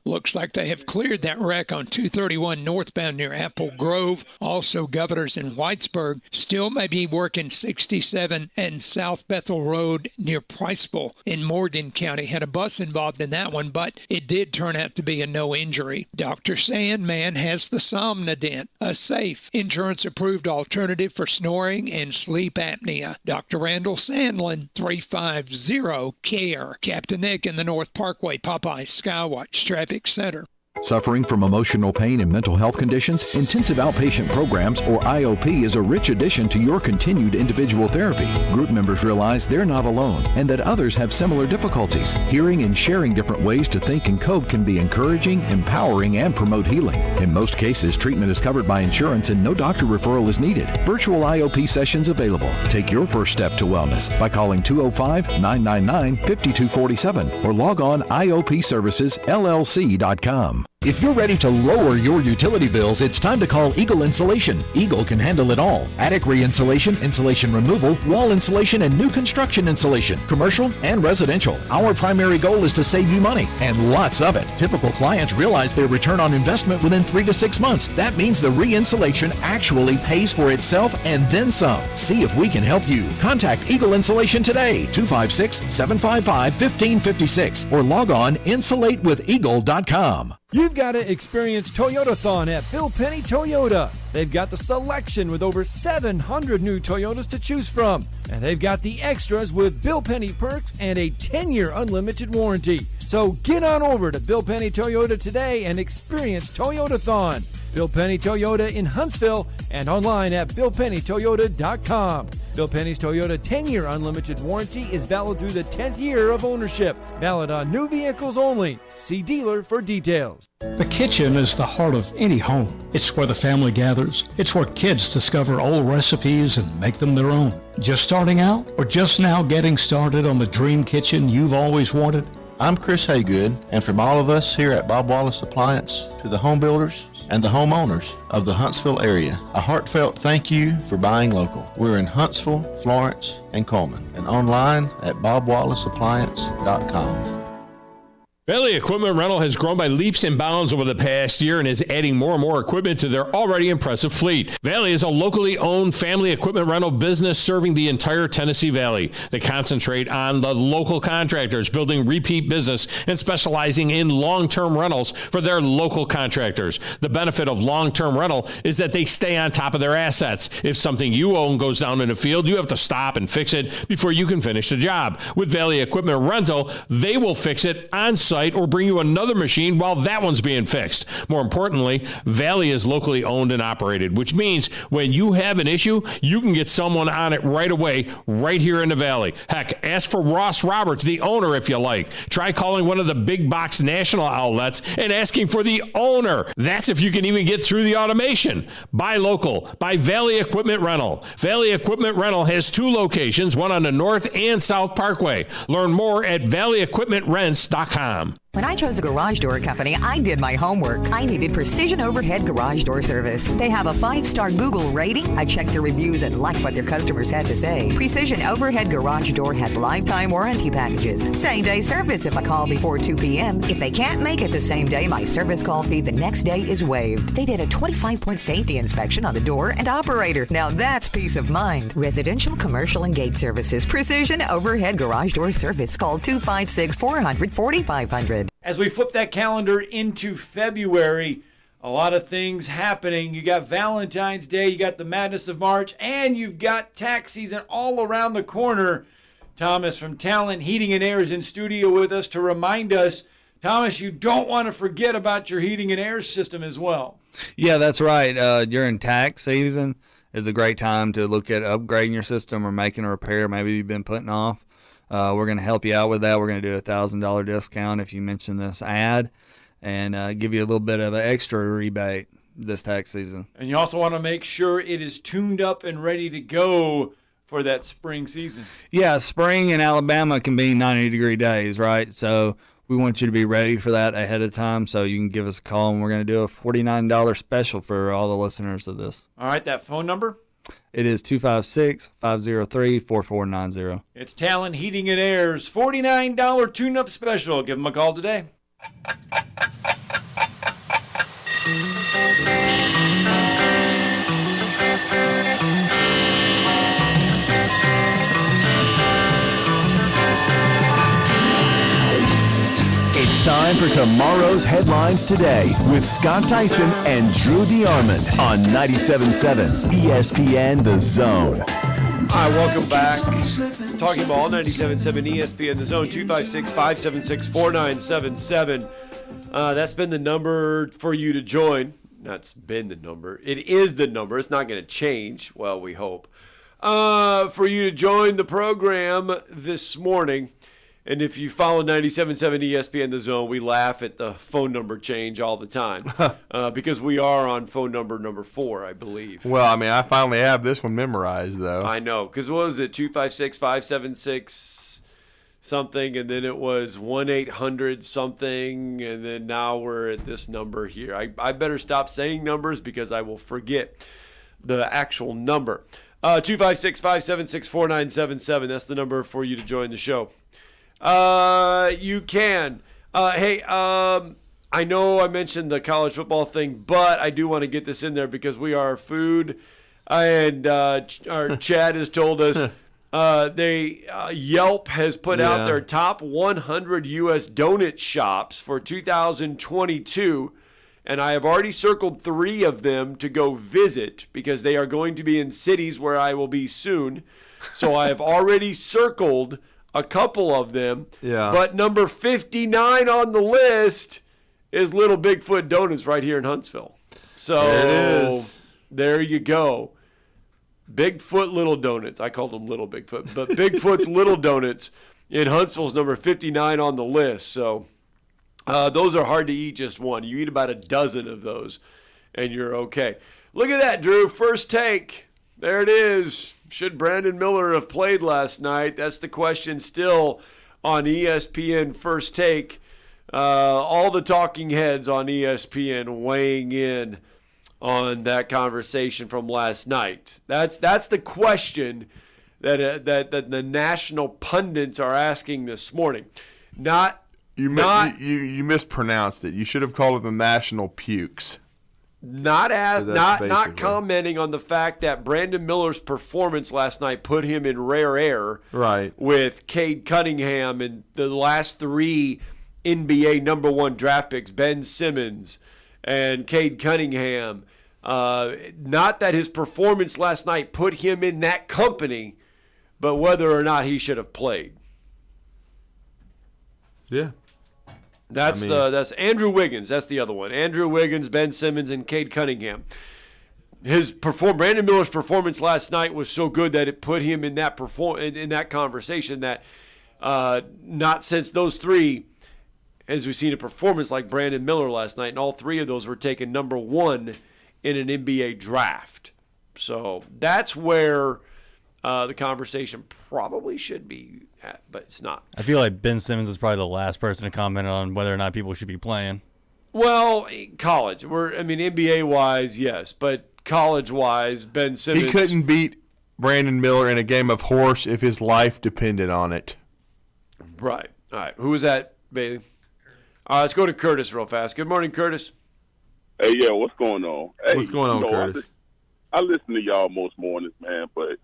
S11: Looks like they have cleared that wreck on 231 northbound near Apple Grove. Also, Governors in Whitesburg still may be working 67 and South Bethel Road near Priceville in Morgan County. Had a bus involved in that one, but it did turn out to be a no injury. Dr. Sandman has the Somnodent, a safe, insurance-approved alternative for snoring and sleep apnea. Dr. Randall Sandlin, 350-CARE. Captain Nick in the North Parkway, Popeye Skywatch Traffic Center.
S7: Suffering from emotional pain and mental health conditions? Intensive Outpatient Programs, or IOP, is a rich addition to your continued individual therapy. Group members realize they're not alone and that others have similar difficulties. Hearing and sharing different ways to think and cope can be encouraging, empowering, and promote healing. In most cases, treatment is covered by insurance and no doctor referral is needed. Virtual IOP sessions available. Take your first step to wellness by calling 205-999-5247 or log on IOPServicesLLC.com. If you're ready to lower your utility bills, it's time to call Eagle Insulation. Eagle can handle it all. Attic re-insulation, insulation removal, wall insulation, and new construction insulation, commercial and residential. Our primary goal is to save you money, and lots of it. Typical clients realize their return on investment within 3 to 6 months. That means the re-insulation actually pays for itself and then some. See if we can help you. Contact Eagle Insulation today, 256-755-1556, or log on insulatewitheagle.com.
S4: You've got to experience Toyotathon at Bill Penny Toyota. They've got the selection with over 700 new Toyotas to choose from. And they've got the extras with Bill Penny perks and a 10-year unlimited warranty. So get on over to Bill Penny Toyota today and experience Toyotathon. Bill Penny Toyota in Huntsville and online at BillPennyToyota.com. Bill Penny's Toyota 10-year unlimited warranty is valid through the 10th year of ownership. Valid on new vehicles only. See dealer for details.
S5: The kitchen is the heart of any home. It's where the family gathers. It's where kids discover old recipes and make them their own. Just starting out or just now getting started on the dream kitchen you've always wanted?
S8: I'm Chris Haygood, and from all of us here at Bob Wallace Appliance to the home builders and the homeowners of the Huntsville area, a heartfelt thank you for buying local. We're in Huntsville, Florence, and Coleman, and online at bobwallaceappliance.com.
S9: Valley Equipment Rental has grown by leaps and bounds over the past year and is adding more and more equipment to their already impressive fleet. Valley is a locally owned family equipment rental business serving the entire Tennessee Valley. They concentrate on the local contractors, building repeat business and specializing in long-term rentals for their local contractors. The benefit of long-term rental is that they stay on top of their assets. If something you own goes down in a field, you have to stop and fix it before you can finish the job. With Valley Equipment Rental, they will fix it on site or bring you another machine while that one's being fixed. More importantly, Valley is locally owned and operated, which means when you have an issue, you can get someone on it right away, right here in the Valley. Heck, ask for Ross Roberts, the owner, if you like. Try calling one of the big box national outlets and asking for the owner. That's if you can even get through the automation. Buy local. Buy Valley Equipment Rental. Valley Equipment Rental has 2 locations, one on the North and South Parkway. Learn more at valleyequipmentrents.com.
S13: When I chose a garage door company, I did my homework. I needed precision overhead garage door service. They have a 5-star Google rating. I checked their reviews and liked what their customers had to say. Precision overhead garage door has lifetime warranty packages. Same-day service if I call before 2 p.m. If they can't make it the same day, my service call fee the next day is waived. They did a 25-point safety inspection on the door and operator. Now that's peace of mind. Residential, commercial, and gate services. Precision overhead garage door service. Call 256-400-4500.
S4: As we flip that calendar into February, a lot of things happening. You got Valentine's Day, you got the Madness of March, and you've got tax season all around the corner. Thomas from Talkin Heating and Air is in studio with us to remind us, Thomas, you don't want to forget about your heating and air system as well.
S10: Yeah, that's right. During tax season is a great time to look at upgrading your system or making a repair maybe you've been putting off. We're going to help you out with that. We're going to do a $1,000 discount if you mention this ad and give you a little bit of an extra rebate this tax season.
S4: And you also want to make sure it is tuned up and ready to go for that spring season.
S10: Yeah, spring in Alabama can be 90-degree days, right? So we want you to be ready for that ahead of time, so you can give us a call, and we're going to do a $49 special for all the listeners of this.
S4: All right, that phone number?
S10: It is 256-503-4490.
S4: It's Talkin Heating and Air's $49 tune-up special. Give them a call today.
S1: It's time for tomorrow's headlines today with Scott Theisen and Drew DeArmond on 97.7 ESPN The Zone.
S2: All right, welcome back. Talking ball, 97.7 ESPN The Zone, 256-576-4977. That's been the number for you to join. That's been the number. It is the number. It's not going to change. Well, we hope. For you to join the program this morning. And if you follow 97.7 ESPN The Zone, we laugh at the phone number change all the time because we are on phone number 4, I believe.
S6: Well, I mean, I finally have this one memorized, though.
S2: I know, because what was it, 256-576 something, and then it was 1-800 something, and then now we're at this number here. I better stop saying numbers because I will forget the actual number. 256-576-4977, that's the number for you to join the show. You can. Hey, I know I mentioned the college football thing, but I do want to get this in there because we are food, and our Chad has told us Yelp has put out their top 100 U.S. donut shops for 2022, and I have already circled 3 of them to go visit because they are going to be in cities where I will be soon. So I have already circled a couple of them, but number 59 on the list is Little Bigfoot Donuts right here in Huntsville. So
S6: there it is.
S2: There you go. Bigfoot Little Donuts. I called them Little Bigfoot, but Bigfoot's Little Donuts in Huntsville is number 59 on the list. So those are hard to eat just one. You eat about a dozen of those, and you're okay. Look at that, Drew. First take. There it is. Should Brandon Miller have played last night? That's the question still on ESPN First Take. All the talking heads on ESPN weighing in on that conversation from last night. That's the question that the national pundits are asking this morning. Not
S6: You mispronounced it. You should have called it the National Pukes.
S2: Not commenting on the fact that Brandon Miller's performance last night put him in rare air.
S6: Right.
S2: With Cade Cunningham and the last 3 NBA number 1 draft picks, Ben Simmons and Cade Cunningham. Not that his performance last night put him in that company, but whether or not he should have played.
S6: Yeah.
S2: That's Andrew Wiggins. That's the other one. Andrew Wiggins, Ben Simmons, and Cade Cunningham. Brandon Miller's performance last night was so good that it put him in that in that conversation. That not since those 3 has we seen a performance like Brandon Miller last night, and all 3 of those were taken number 1 in an NBA draft. So that's where the conversation probably should be at, but it's not.
S12: I feel like Ben Simmons is probably the last person to comment on whether or not people should be playing.
S2: Well, college. NBA-wise, yes, but college-wise, Ben Simmons.
S6: He couldn't beat Brandon Miller in a game of horse if his life depended on it.
S2: Right. All right. Who was that, Bailey? Let's go to Curtis real fast. Good morning, Curtis.
S14: Hey, yeah, what's going on? Hey,
S6: what's going on, Curtis?
S14: I listen to y'all most mornings, man, but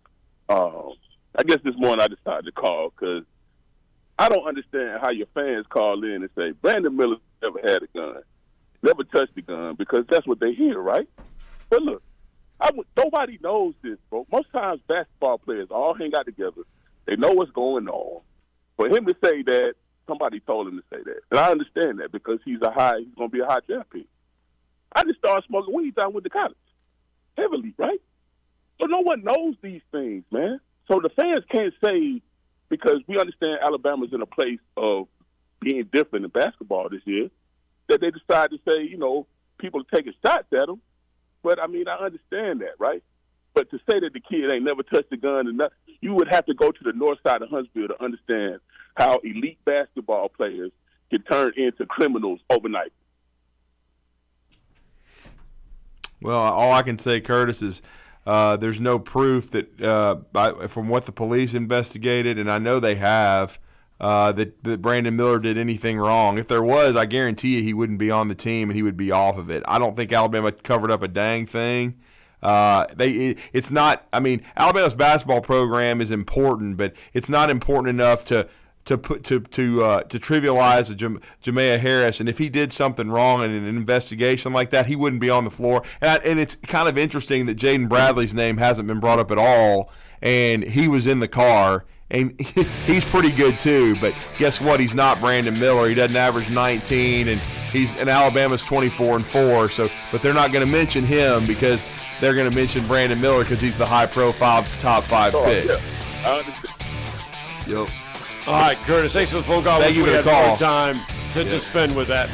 S14: I guess this morning I decided to call because I don't understand how your fans call in and say, Brandon Miller never had a gun, never touched a gun, because that's what they hear, right? But look, nobody knows this, bro. Most times basketball players all hang out together. They know what's going on. For him to say that, somebody told him to say that. And I understand that because he's going to be a high draft pick. I just started smoking weed I went to college. Heavily, right? So no one knows these things, man. So the fans can't say, because we understand Alabama's in a place of being different in basketball this year, that they decide to say, people are taking shots at them. But, I understand that, right? But to say that the kid ain't never touched a gun, you would have to go to the north side of Huntsville to understand how elite basketball players can turn into criminals overnight.
S6: Well, all I can say, Curtis, is there's no proof that, from what the police investigated, and I know they have, that Brandon Miller did anything wrong. If there was, I guarantee you he wouldn't be on the team and he would be off of it. I don't think Alabama covered up a dang thing. It's not. Alabama's basketball program is important, but it's not important enough to trivialize Jamea Harris. And if he did something wrong in an investigation like that, he wouldn't be on the floor. And it's kind of interesting that Jaden Bradley's name hasn't been brought up at all, and he was in the car. And he's pretty good too, but guess what? He's not Brandon Miller. He doesn't average 19, and Alabama's 24-4. So, but they're not going to mention him because they're going to mention Brandon Miller because he's the high-profile top 5 pick.
S14: Yeah, I understand.
S6: Yep.
S2: All right, Curtis. Thanks for the phone call.
S6: Thank you for the call.
S2: More time to spend with that.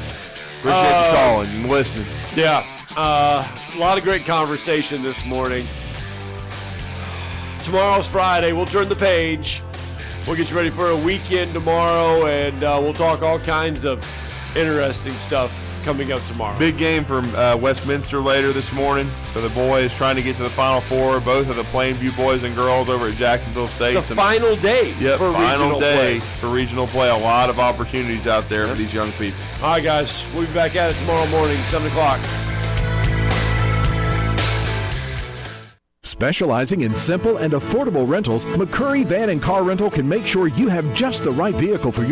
S6: Appreciate you calling and listening.
S2: Yeah, a lot of great conversation this morning. Tomorrow's Friday. We'll turn the page. We'll get you ready for a weekend tomorrow, and we'll talk all kinds of interesting stuff coming up tomorrow.
S6: Big game from Westminster later this morning for the boys trying to get to the Final Four. Both of the Plainview boys and girls over at Jacksonville State.
S2: It's the final day for
S6: final
S2: regional
S6: day
S2: play.
S6: For regional play. A lot of opportunities out there for these young people.
S2: All right, guys. We'll be back at it tomorrow morning, 7 o'clock.
S7: Specializing in simple and affordable rentals, McCurry Van and Car Rental can make sure you have just the right vehicle for your